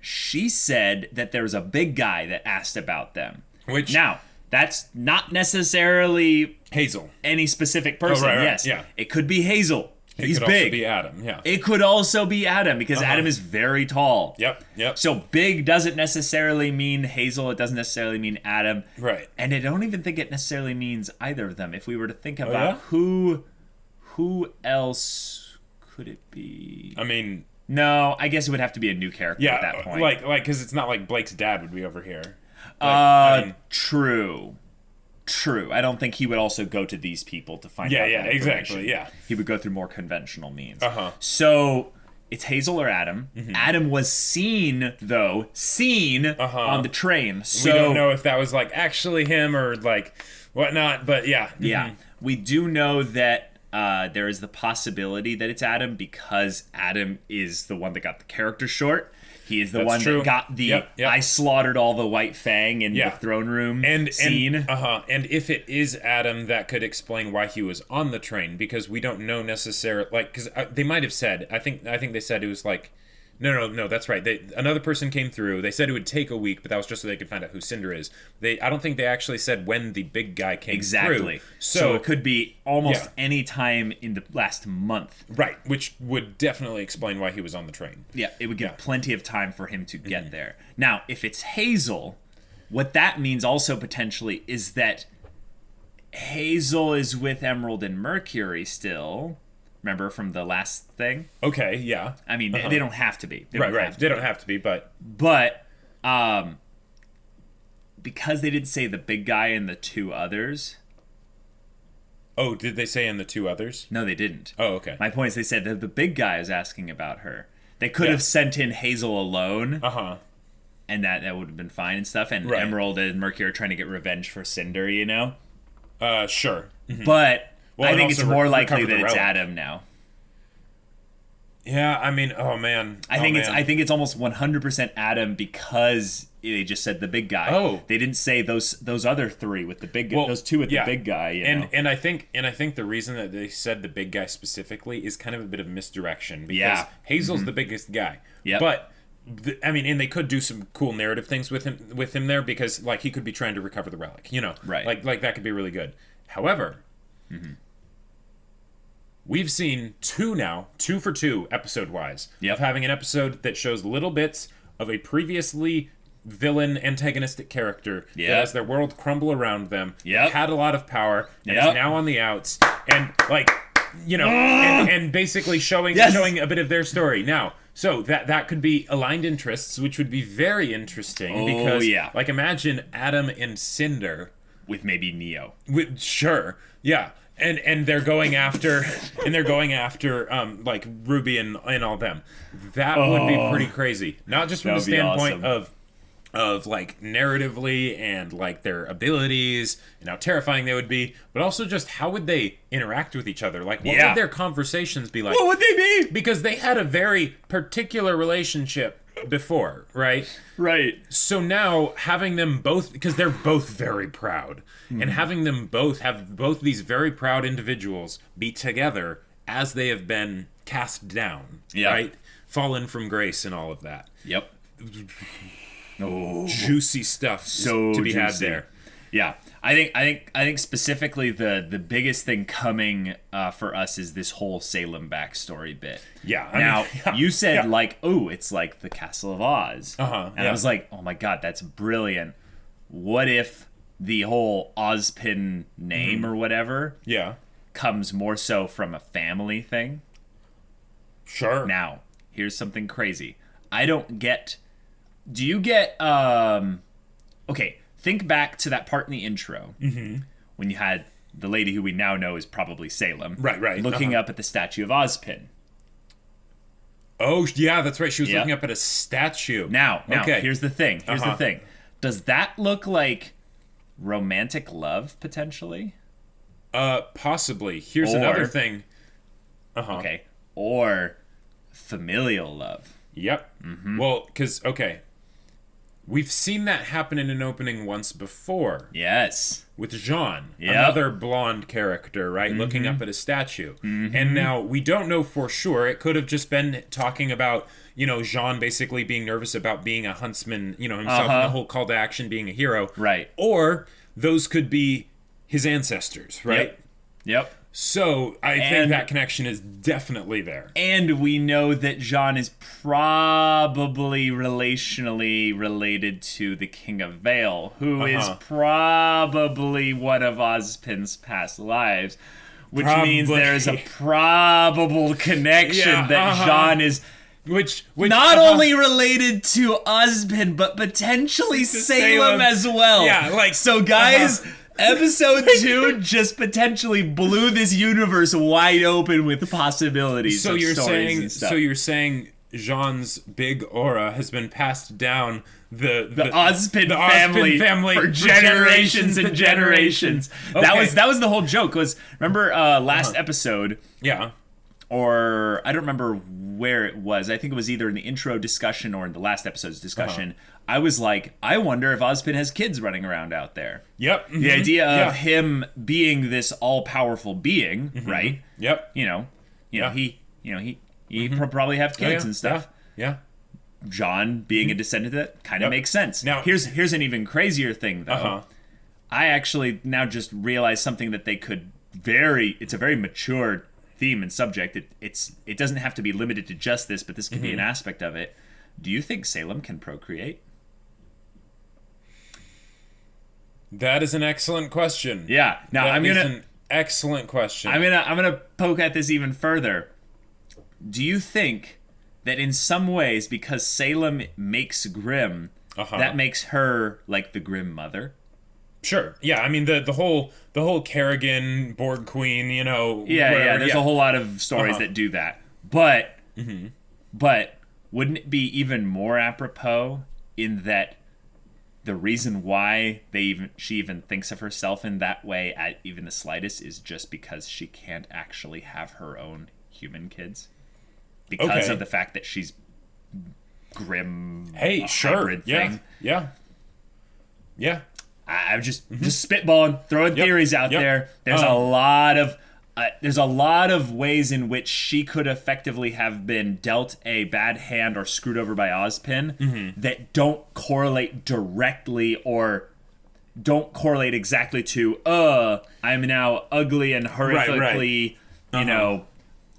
she said that there was a big guy that asked about them. Which now, that's not necessarily Hazel. Any specific person. Yes. Yeah. It could be Hazel. He's could big. Also be Adam. Yeah. It could also be Adam because Adam is very tall. Yep. So big doesn't necessarily mean Hazel. It doesn't necessarily mean Adam. Right. And I don't even think it necessarily means either of them. If we were to think about who else could it be? I mean, no. I guess it would have to be a new character at that point. Like because it's not like Blake's dad would be over here. True. I don't think he would also go to these people to find out. Yeah, exactly. Yeah, he would go through more conventional means. So it's Hazel or Adam. Adam was seen on the train. So we don't know if that was like actually him or like whatnot. But yeah, we do know that there is the possibility that it's Adam because Adam is the one that got the character short. He is the one that got the I slaughtered all the White Fang in the throne room scene. And if it is Adam, that could explain why he was on the train, because we don't know necessarily, like, because they might have said, I think they said it was like, no, that's right. Another person came through. They said it would take a week, but that was just so they could find out who Cinder is. I don't think they actually said when the big guy came through. So it could be almost any time in the last month. Right, which would definitely explain why he was on the train. Yeah, it would give plenty of time for him to get there. Now, if it's Hazel, what that means also potentially is that Hazel is with Emerald and Mercury still. Remember from the last thing? Okay, yeah. I mean, they don't have to be. They don't have to be, but because they didn't say the big guy and the two others. Oh, did they say and the two others? No, they didn't. Oh, okay. My point is they said that the big guy is asking about her. They could have sent in Hazel alone. And that would have been fine and stuff. And Emerald and Mercury are trying to get revenge for Cinder, you know? Sure. But I think it's more likely that it's Adam now. Yeah, I mean, oh man. I think it's almost 100% Adam because they just said the big guy. Oh, they didn't say those other three with the big guy. Those two with the big guy. You know? And I think the reason that they said the big guy specifically is kind of a bit of misdirection because Hazel's the biggest guy. Yeah, but. I mean, and they could do some cool narrative things with him there because like he could be trying to recover the relic, you know, right? Like that could be really good. However. We've seen two for two, episode-wise, of having an episode that shows little bits of a previously villain antagonistic character that has their world crumble around them, had a lot of power, and is now on the outs, and like, you know, and basically showing a bit of their story. Now, so that could be aligned interests, which would be very interesting because, like, imagine Adam and Cinder with maybe Neo. And they're going after like Ruby and all them. That would be pretty crazy. Not just from the standpoint of like narratively and like their abilities and how terrifying they would be, but also just how would they interact with each other? Like what would their conversations be like? What would they be? Because they had a very particular relationship before, right? Right. So now having them both, because they're both very proud, and having them both have both these very proud individuals be together as they have been cast down, right? Fallen from grace and all of that. Yep. Juicy stuff to be had there. Yeah. I think specifically the biggest thing coming for us is this whole Salem backstory bit. Yeah. You said like, it's like the Castle of Oz. And I was like, oh my God, that's brilliant. What if the whole Ozpin name or whatever comes more so from a family thing? Sure. Now, here's something crazy. I don't get... Do you get... Okay, think back to that part in the intro when you had the lady who we now know is probably Salem. Right. Looking up at the statue of Ozpin. Oh, yeah, that's right. She was looking up at a statue. Now, okay. Here's the thing. Does that look like romantic love, potentially? Possibly. Here's another thing. Okay. Or familial love. Yep. Well, because, okay. We've seen that happen in an opening once before. Yes. With Jean, another blonde character, right? Looking up at a statue. And now, we don't know for sure. It could have just been talking about, Jean basically being nervous about being a huntsman, himself and the whole call to action being a hero. Right. Or those could be his ancestors, right? Yep. So, I think that connection is definitely there. And we know that Jean is probably relationally related to the King of Vale, who is probably one of Ozpin's past lives, which means there is a probable connection that Jean is which not only related to Ozpin, but potentially Salem as well. Yeah, like... So, guys... Episode 2 just potentially blew this universe wide open with possibilities. So you're saying Jean's big aura has been passed down the Ozpin family for generations and generations. Okay. That was the whole joke. Was remember last episode? Yeah. Or I don't remember where it was. I think it was either in the intro discussion or in the last episode's discussion. I was like, I wonder if Ozpin has kids running around out there. Yep. The idea of him being this all-powerful being, right? Yep. He probably have kids and stuff. Yeah. John being a descendant, that kind of makes sense. Now, here's an even crazier thing, though. I actually now just realized something that they could it's a very mature theme and subject. It doesn't have to be limited to just this, but this could be an aspect of it. Do you think Salem can procreate? That is an excellent question. Yeah. Now an excellent question. I'm gonna poke at this even further. Do you think that in some ways, because Salem makes Grimm, that makes her like the Grimm mother? Sure. Yeah. I mean the whole Kerrigan Borg Queen. There's a whole lot of stories that do that. But wouldn't it be even more apropos in that the reason why she even thinks of herself in that way at even the slightest is just because she can't actually have her own human kids because of the fact that she's Grimm. Hey, sure. Thing. Yeah. I'm just spitballing, throwing theories out there. There's a lot of ways in which she could effectively have been dealt a bad hand or screwed over by Ozpin that don't correlate directly or don't correlate exactly to I'm now ugly and horrifically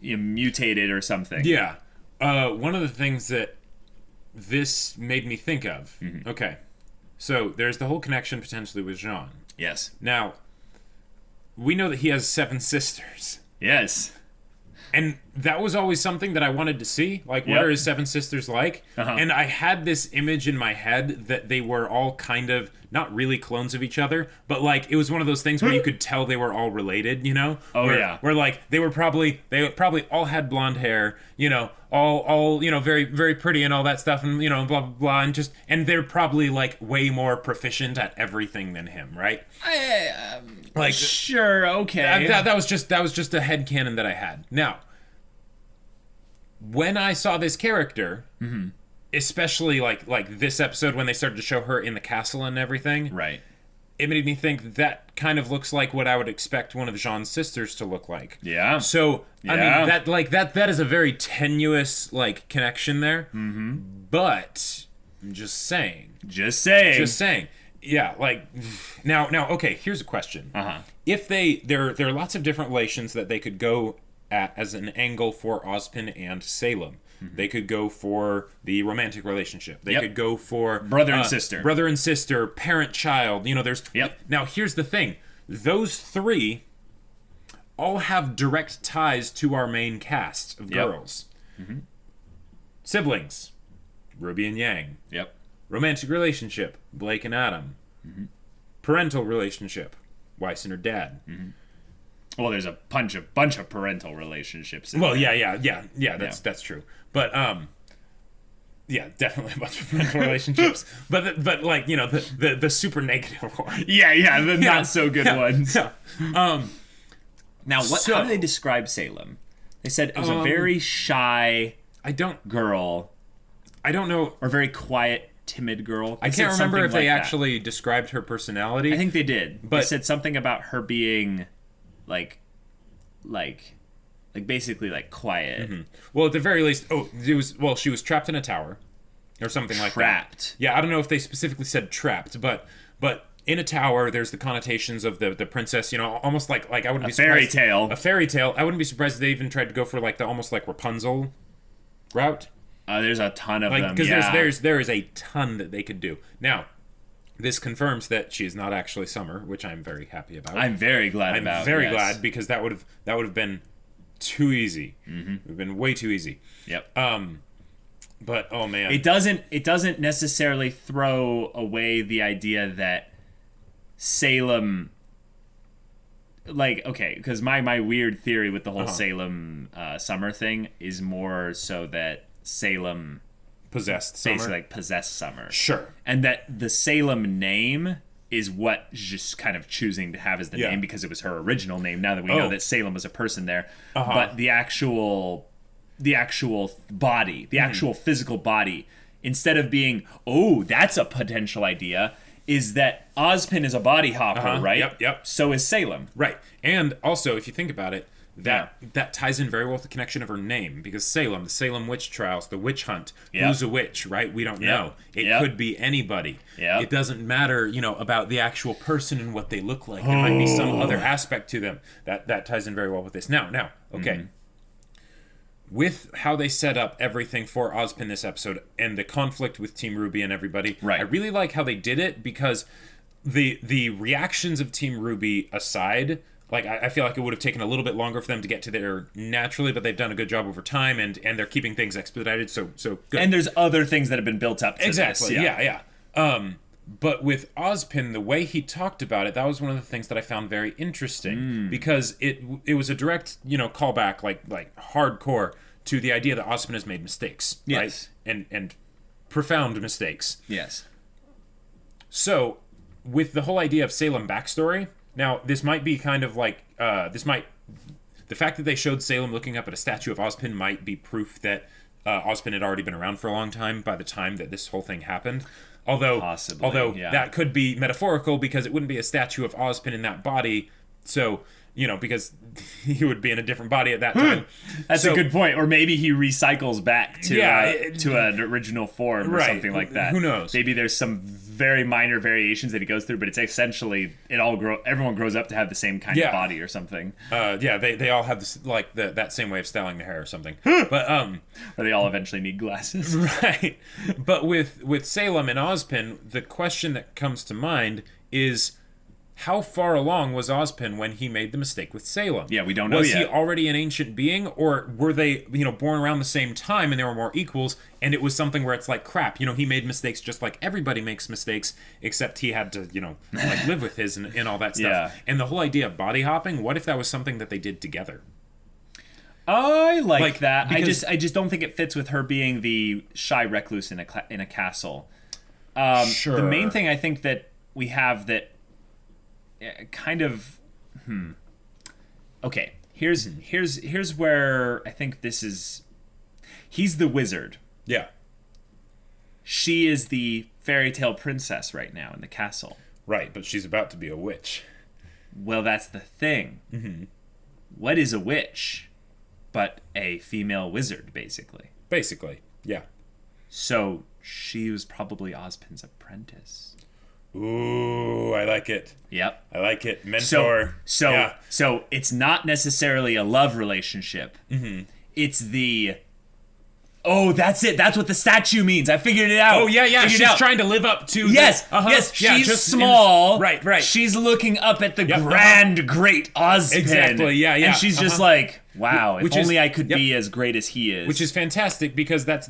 mutated or something. Yeah. One of the things that this made me think of. Okay. So there's the whole connection potentially with Jean. Yes. Now, we know that he has 7 sisters. Yes. And that was always something that I wanted to see. Like, what are his 7 sisters like? And I had this image in my head that they were all kind of, not really clones of each other, but, like, it was one of those things where you could tell they were all related, Where, like, they probably all had blonde hair, all very, very pretty and all that stuff, and, blah, blah, blah, and they're probably, like, way more proficient at everything than him, right? Like, sure, okay. That was just a headcanon that I had. Now, when I saw this character, especially like this episode when they started to show her in the castle and everything, right? It made me think that kind of looks like what I would expect one of Jean's sisters to look like. Yeah. So I mean that is a very tenuous like connection there. But I'm just saying. Yeah, like now okay, here's a question. If there are lots of different relations that they could go at as an angle for Ozpin and Salem. They could go for the romantic relationship. They could go for brother and sister, parent-child. There's Now here's the thing. Those 3 all have direct ties to our main cast of girls. Siblings, Ruby and Yang. Romantic relationship, Blake and Adam. Parental relationship, Weiss and her dad. Well, there's a bunch of parental relationships. Well, yeah. That's true. But yeah, definitely a bunch of parental relationships. But like, you know, the super negative one. Yeah, the not so good ones. Yeah. Now, how do they describe Salem? They said it was a very shy girl. I don't know. Or very quiet, timid girl. I can't remember if they actually described her personality. I think they did. But they said something about her being like basically like quiet. Mm-hmm. Well, at the very least, she was trapped in a tower or something like that. Trapped. Yeah, I don't know if they specifically said trapped, but in a tower, there's the connotations of the princess, you know, almost like I wouldn't be surprised. A fairy tale. I wouldn't be surprised if they even tried to go for like the almost like Rapunzel route. There's a ton of them. Because there is a ton that they could do. Now, this confirms that she is not actually Summer, which I'm very happy about. I'm very glad about. I'm very glad, because that would have been too easy. Mm-hmm. It would have been way too easy. Yep. But oh man, it doesn't necessarily throw away the idea that Salem, like, okay, because my weird theory with the whole Salem Summer thing is more so that Salem possessed Summer. Basically like possessed Summer. Sure. And that the Salem name is what just kind of choosing to have as the name because it was her original name, now that we know that Salem was a person there. But the actual body, the actual physical body, instead of being, that's a potential idea, is that Ozpin is a body hopper, right? Yep. So is Salem. Right. And also, if you think about it, that ties in very well with the connection of her name, because Salem, the Salem witch trials, the witch hunt, who's a witch, right? We don't know. It could be anybody. It doesn't matter, you know, about the actual person and what they look like. There might be some other aspect to them that ties in very well with this. Now, okay. With how they set up everything for Ozpin this episode and the conflict with Team RWBY and everybody, I really like how they did it, because the reactions of Team RWBY aside, like, I feel like it would have taken a little bit longer for them to get to there naturally, but they've done a good job over time, and they're keeping things expedited, so good. And there's other things that have been built up to exactly, this. Yeah. But with Ozpin, the way he talked about it, that was one of the things that I found very interesting, because it was a direct, you know, callback, like hardcore, to the idea that Ozpin has made mistakes, right? And profound mistakes. Yes. So, with the whole idea of Salem backstory, now, this might be kind of like, the fact that they showed Salem looking up at a statue of Ozpin might be proof that Ozpin had already been around for a long time by the time that this whole thing happened. Although that could be metaphorical, because it wouldn't be a statue of Ozpin in that body, so, you know, because he would be in a different body at that time. That's a good point. Or maybe he recycles back to an original form or something like that. Who knows? Maybe there's some very minor variations that he goes through, but it's essentially everyone grows up to have the same kind of body or something. They all have this, like that same way of styling their hair or something. But or they all eventually need glasses. Right. But with Salem and Ozpin, the question that comes to mind is, how far along was Ozpin when he made the mistake with Salem? Yeah, we don't know yet. Was he already an ancient being, or were they, you know, born around the same time and they were more equals, and it was something where it's like, crap, you know, he made mistakes just like everybody makes mistakes, except he had to, you know, like live with his and all that stuff. Yeah. And the whole idea of body hopping, what if that was something that they did together? I like that. Because I just don't think it fits with her being the shy recluse in a castle. Sure. The main thing I think that we have that kind of okay, here's where I think this is. He's the wizard. Yeah. She is the fairy tale princess right now in the castle. Right, but she's about to be a witch. Well, that's the thing. What is a witch but a female wizard, basically? Basically, yeah. So she was probably Ozpin's apprentice. Ooh, I like it. Yep. I like it. Mentor. So it's not necessarily a love relationship. It's the... Oh, that's it. That's what the statue means. I figured it out. Oh, yeah. She's trying to live up to... Yes. She's just small. Right. She's looking up at the grand, great Ozpin. Exactly, yeah. And she's just like, wow, if only I could be as great as he is. Which is fantastic, because that's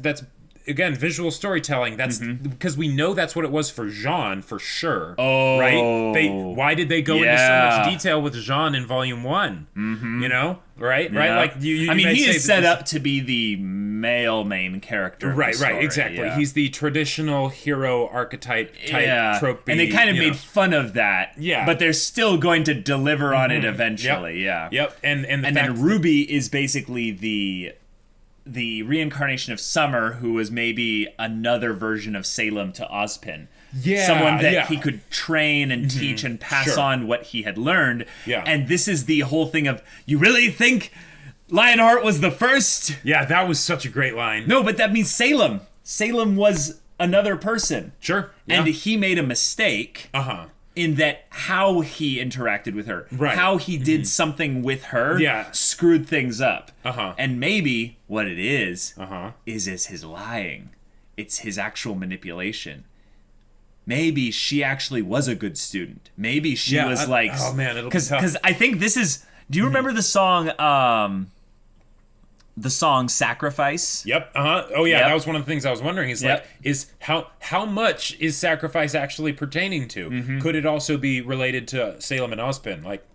again, visual storytelling. That's because we know that's what it was for Jean for sure. Oh, right. Why did they go into so much detail with Jean in Volume 1? You know, right? Like you I mean, he is set this, up to be the male main character. Right, of the story. exactly. Yeah. He's the traditional hero archetype type trope. And they kind of made fun of that. Yeah. But they're still going to deliver on it eventually. Yep. And then RWBY is basically the reincarnation of Summer, who was maybe another version of Salem to Ozpin. Yeah. Someone that he could train and teach and pass on what he had learned. Yeah. And this is the whole thing of, you really think Lionheart was the first? Yeah, that was such a great line. No, but that means Salem. Salem was another person. Sure. Yeah. And he made a mistake. In that how he interacted with her, how he did something with her, screwed things up. And maybe what it is his lying. It's his actual manipulation. Maybe she actually was a good student. Maybe she was like, oh man, it'll be tough. Because I think this is. Do you remember the song? The song "Sacrifice." Yep. Oh yeah, that was one of the things I was wondering. Is like, is how much is Sacrifice actually pertaining to? Could it also be related to Salem and Ozpin? Like,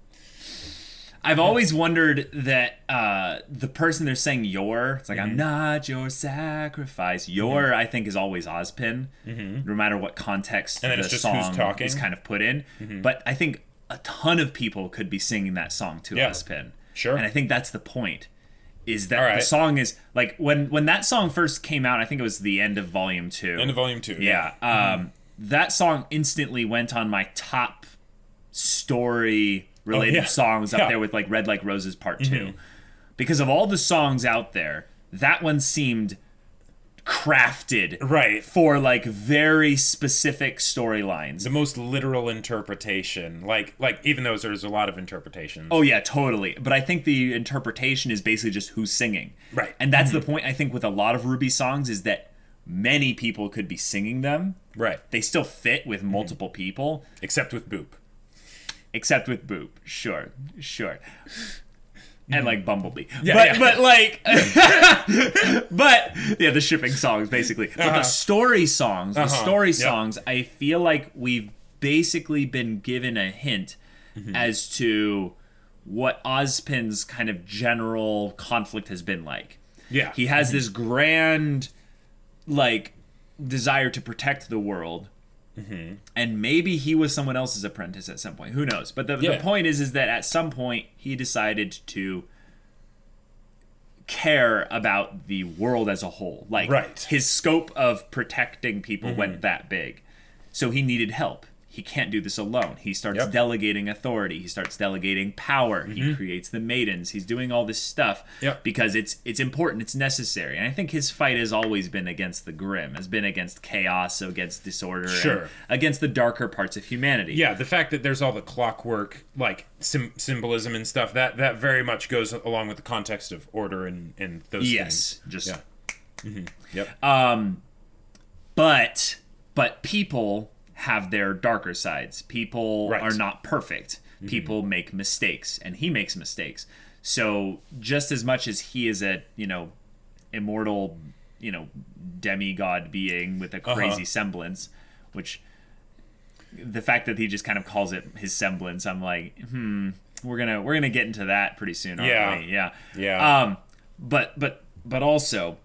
I've always wondered that the person they're saying "your," it's like I'm not your sacrifice. Your, I think, is always Ozpin, no matter what context and then the it's just song who's talking. is kind of put in. But I think a ton of people could be singing that song to Ozpin. Sure. And I think that's the point. Is that the song is like when that song first came out, I think it was the end of Volume 2. End of Volume 2. Yeah. That song instantly went on my top story related songs up there with like Red Like Roses Part 2. Because of all the songs out there, that one seemed crafted for like very specific storylines. The most literal interpretation. Like even though there's a lot of interpretations. Oh yeah, totally. But I think the interpretation is basically just who's singing. Right. And that's the point I think with a lot of RWBY songs is that many people could be singing them. Right. They still fit with multiple people. Except with Boop. Sure. And like Bumblebee, but like, but yeah, the shipping songs basically. But the story songs, I feel like we've basically been given a hint as to what Ozpin's kind of general conflict has been like. Yeah, he has this grand, like, desire to protect the world. And maybe he was someone else's apprentice at some point. Who knows? But the point is that at some point he decided to care about the world as a whole. Like his scope of protecting people went that big. So he needed help. He can't do this alone. He starts delegating authority. He starts delegating power. He creates the maidens. He's doing all this stuff because it's important. It's necessary. And I think his fight has always been against the grim, has been against chaos, against disorder, and against the darker parts of humanity. Yeah, the fact that there's all the clockwork, like symbolism and stuff, that very much goes along with the context of order and those things. But people have their darker sides. People are not perfect. People make mistakes, and he makes mistakes. So just as much as he is a, immortal, demigod being with a crazy semblance, which the fact that he just kind of calls it his semblance, I'm like, we're gonna get into that pretty soon, aren't we? Yeah. But also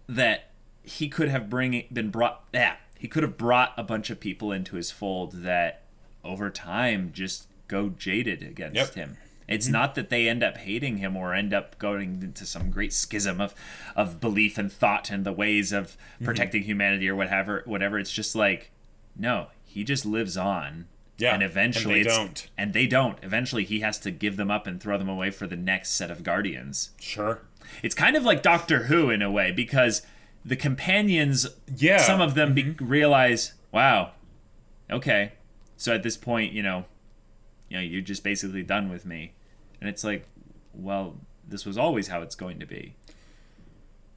that he could have he could have brought a bunch of people into his fold that over time just go jaded against him. It's not that they end up hating him or end up going into some great schism of belief and thought and the ways of protecting humanity or whatever. It's just like, no, he just lives on. Yeah, and eventually they don't. Eventually he has to give them up and throw them away for the next set of guardians. Sure. It's kind of like Doctor Who in a way, because the companions, some of them realize, wow, okay, so at this point, you're just basically done with me. And it's like, well, this was always how it's going to be.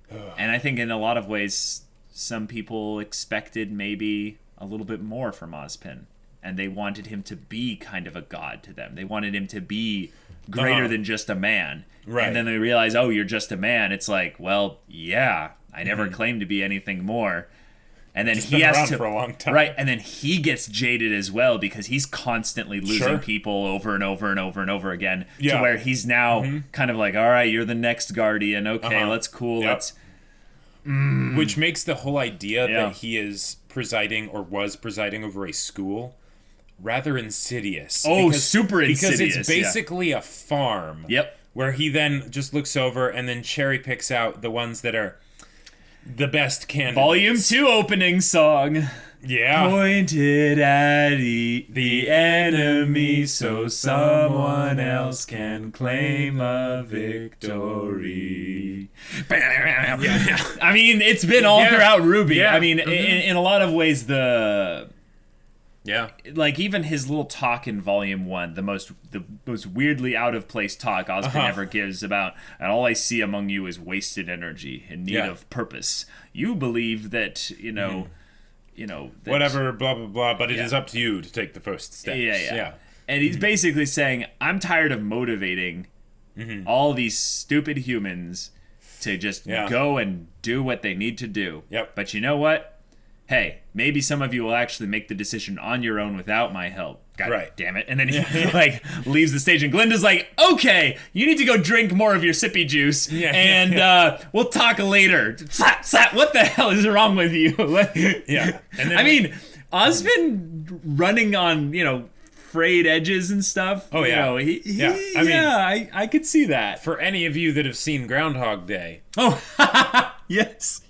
And I think in a lot of ways, some people expected maybe a little bit more from Ozpin. And they wanted him to be kind of a god to them. They wanted him to be greater than just a man. Right. And then they realize, oh, you're just a man. It's like, well, yeah, I never claimed to be anything more. And then Just he been has around to for a long time. right, and then he gets jaded as well because he's constantly losing people over and over and over and over again. To where he's now kind of like, all right, you're the next guardian. Okay, let's let's. Which makes the whole idea that he is presiding or was presiding over a school rather insidious. Oh, super insidious. Because it's basically a farm. Yep. Where he then just looks over and then cherry picks out the ones that are the best candidates. Volume 2 opening song. Yeah. Pointed at the enemy so someone else can claim a victory. I mean, it's been all throughout RWBY. Yeah. I mean, in a lot of ways, Yeah. like even his little talk in Volume 1, the most weirdly out of place talk Ozpin ever gives about, and all I see among you is wasted energy in need of purpose. You believe that, that whatever, blah, blah, blah, but it is up to you to take the first steps. Yeah. And he's basically saying, I'm tired of motivating all these stupid humans to just go and do what they need to do. Yep. But you know what? Hey, maybe some of you will actually make the decision on your own without my help. God damn it. And then he leaves the stage and Glinda's like, okay, you need to go drink more of your sippy juice and we'll talk later. Slap, slap, what the hell is wrong with you? And then I mean, Ozpin running on, frayed edges and stuff. Oh, yeah. I could see that. For any of you that have seen Groundhog Day. Oh, yes.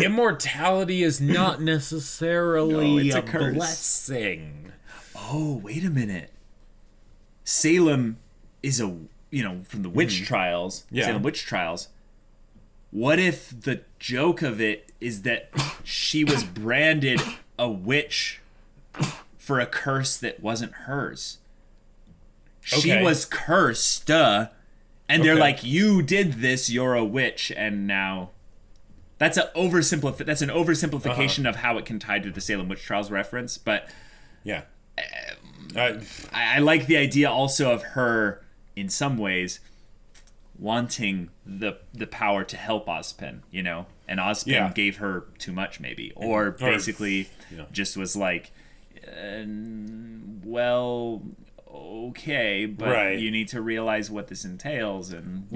Immortality is not necessarily it's a a curse. blessing. Oh, wait a minute. Salem is from the witch trials. Yeah. Salem witch trials. What if the joke of it is that she was branded a witch for a curse that wasn't hers? She was cursed, and they're like, you did this, you're a witch, and now... That's an oversimplification of how it can tie to the Salem witch trials reference, but I like the idea also of her, in some ways, wanting the power to help Ozpin, and Ozpin gave her too much, maybe, or basically just was like, well, okay, but you need to realize what this entails and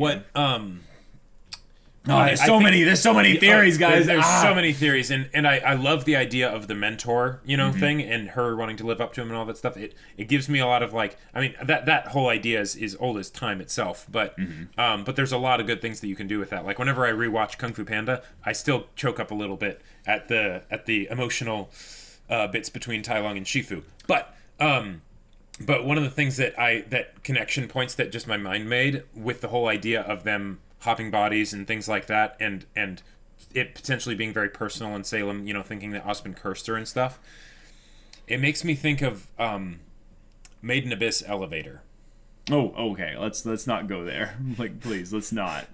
there's so many theories, guys. There's so many theories, and I love the idea of the mentor, thing, and her wanting to live up to him and all that stuff. It gives me a lot of that whole idea is old as time itself, but there's a lot of good things that you can do with that. Like whenever I rewatch Kung Fu Panda, I still choke up a little bit at the emotional bits between Tai Lung and Shifu. But one of the things that connection points that just my mind made with the whole idea of them hopping bodies and things like that, and it potentially being very personal in Salem, thinking that Ozpin cursed her and stuff. It makes me think of Made in Abyss Elevator. Oh, okay. Let's not go there. Please, let's not.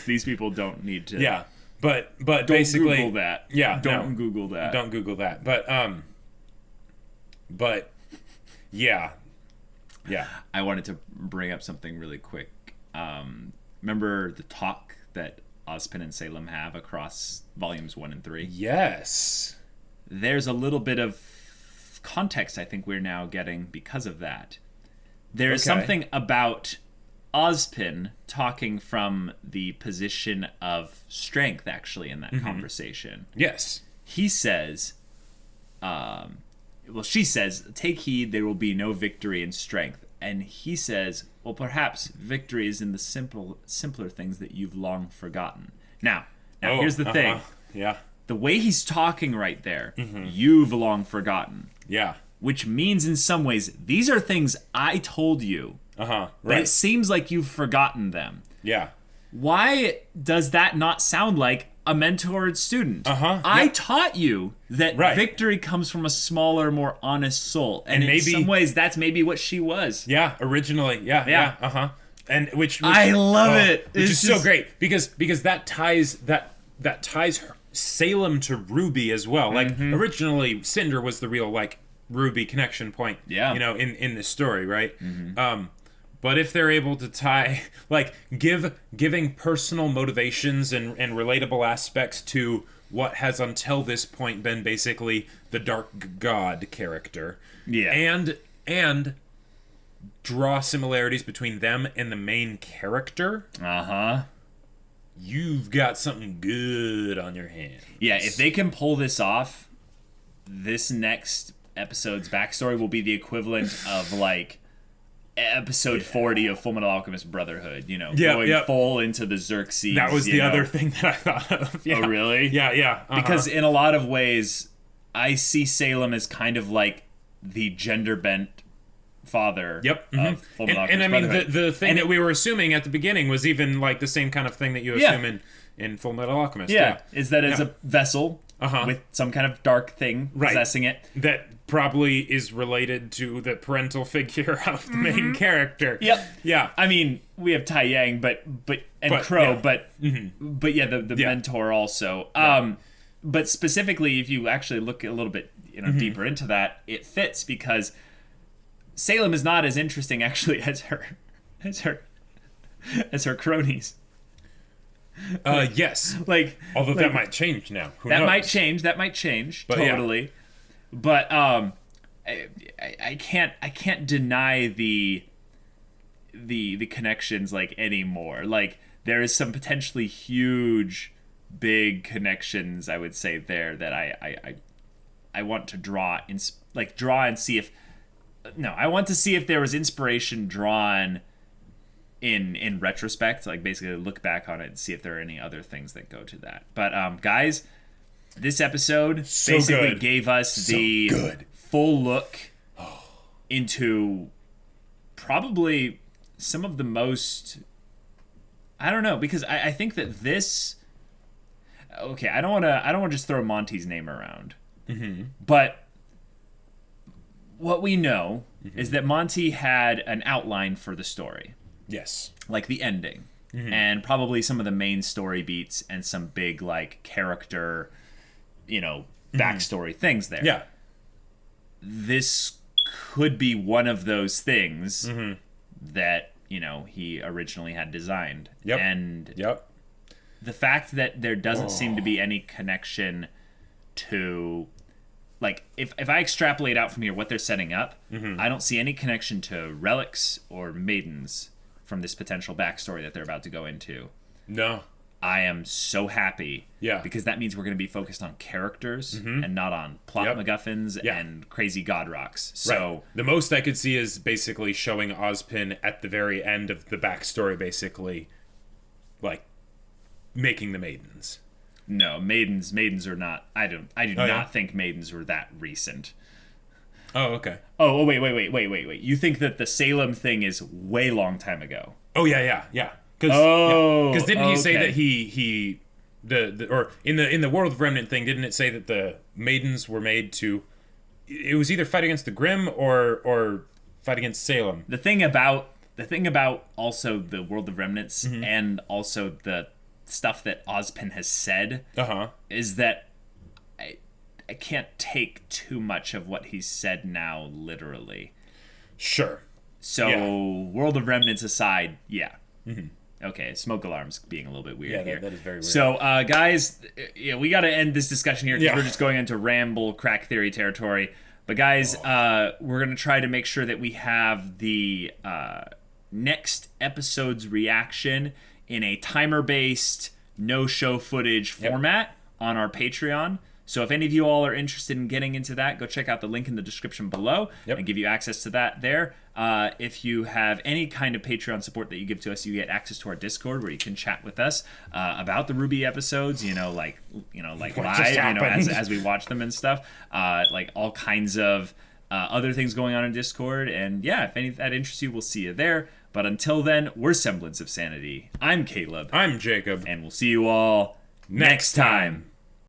These people don't need to. Yeah, but don't basically Google that. Yeah, don't Google that. Don't Google that. But yeah. I wanted to bring up something really quick. Remember the talk that Ozpin and Salem have across volumes 1 and 3? Yes. There's a little bit of context I think we're now getting because of that. There's something about Ozpin talking from the position of strength, actually, in that conversation. Yes. He says, she says, take heed, there will be no victory in strength. And he says, well, perhaps victory is in the simpler things that you've long forgotten. Now here's the thing. Yeah. The way he's talking right there, you've long forgotten. Yeah. Which means in some ways, these are things I told you. Right. But it seems like you've forgotten them. Yeah. Why does that not sound like a mentored student? I taught you that victory comes from a smaller, more honest soul. And in some ways, that's maybe what she was. Yeah, originally. Yeah. And which I love it. Which is so great because that ties her, Salem to RWBY as well. Originally, Cinder was the real RWBY connection point. Yeah. In this story, right? But if they're able to tie, like, giving personal motivations and relatable aspects to what has until this point been basically the Dark God character. Yeah. And draw similarities between them and the main character. Uh-huh. You've got something good on your hands. Yeah, if they can pull this off, this next episode's backstory will be the equivalent of, like, episode 40 of Fullmetal Alchemist Brotherhood, you know, going full into the Xerxes. That was the other thing that I thought of. Yeah. Oh, really? Yeah. Because in a lot of ways, I see Salem as kind of like the gender-bent father of Fullmetal Alchemist and I mean, Brotherhood. the thing that we were assuming at the beginning was even like the same kind of thing that you assume in Fullmetal Alchemist. Yeah, is that it's a vessel with some kind of dark thing possessing it. That probably is related to the parental figure of the main character. Yep. Yeah. I mean, we have Tai Yang, but Crow, but the mentor also. But specifically, if you actually look a little bit deeper into that, it fits because Salem is not as interesting actually as her cronies. Yes. Although that might change now. Who knows? That might change. But totally. Yeah. But I can't deny the connections anymore. Like there is some potentially huge, big connections I would say there that I want to draw and see if I want to see if there was inspiration drawn in retrospect, like basically look back on it and see if there are any other things that go to that. But guys, this episode basically gave us the full look into probably some of the most, I don't know, because I think that this, okay, I don't want to just throw Monty's name around, but what we know is that Monty had an outline for the story. Yes. Like the ending. And probably some of the main story beats and some big character, backstory things there. Yeah. This could be one of those things that, he originally had designed. Yep. And the fact that there doesn't seem to be any connection to, if I extrapolate out from here what they're setting up, I don't see any connection to relics or maidens from this potential backstory that they're about to go into. No. I am so happy. Yeah. Because that means we're going to be focused on characters and not on plot MacGuffins and crazy god rocks. So the most I could see is basically showing Ozpin at the very end of the backstory, basically, making the maidens. No, maidens are not. I do not think maidens were that recent. Oh, okay. Oh, wait. You think that the Salem thing is way long time ago? Oh, yeah. Because didn't he say that or in the World of Remnant thing, didn't it say that the maidens were made to, it was either fight against the Grimm or fight against Salem? The thing about also the World of Remnants and also the stuff that Ozpin has said is that I can't take too much of what he's said now literally. Sure. So, World of Remnants aside, okay, smoke alarms being a little bit weird here. That is very weird. So, guys, we got to end this discussion here because we're just going into ramble crack theory territory. But, guys, we're going to try to make sure that we have the next episode's reaction in a timer-based, no-show footage format on our Patreon. So if any of you all are interested in getting into that, go check out the link in the description below and give you access to that there. If you have any kind of Patreon support that you give to us, you get access to our Discord where you can chat with us about the RWBY episodes, live, as we watch them and stuff, all kinds of other things going on in Discord. And if any of that interests you, we'll see you there. But until then, we're Semblance of Sanity. I'm Caleb. I'm Jacob. And we'll see you all next time.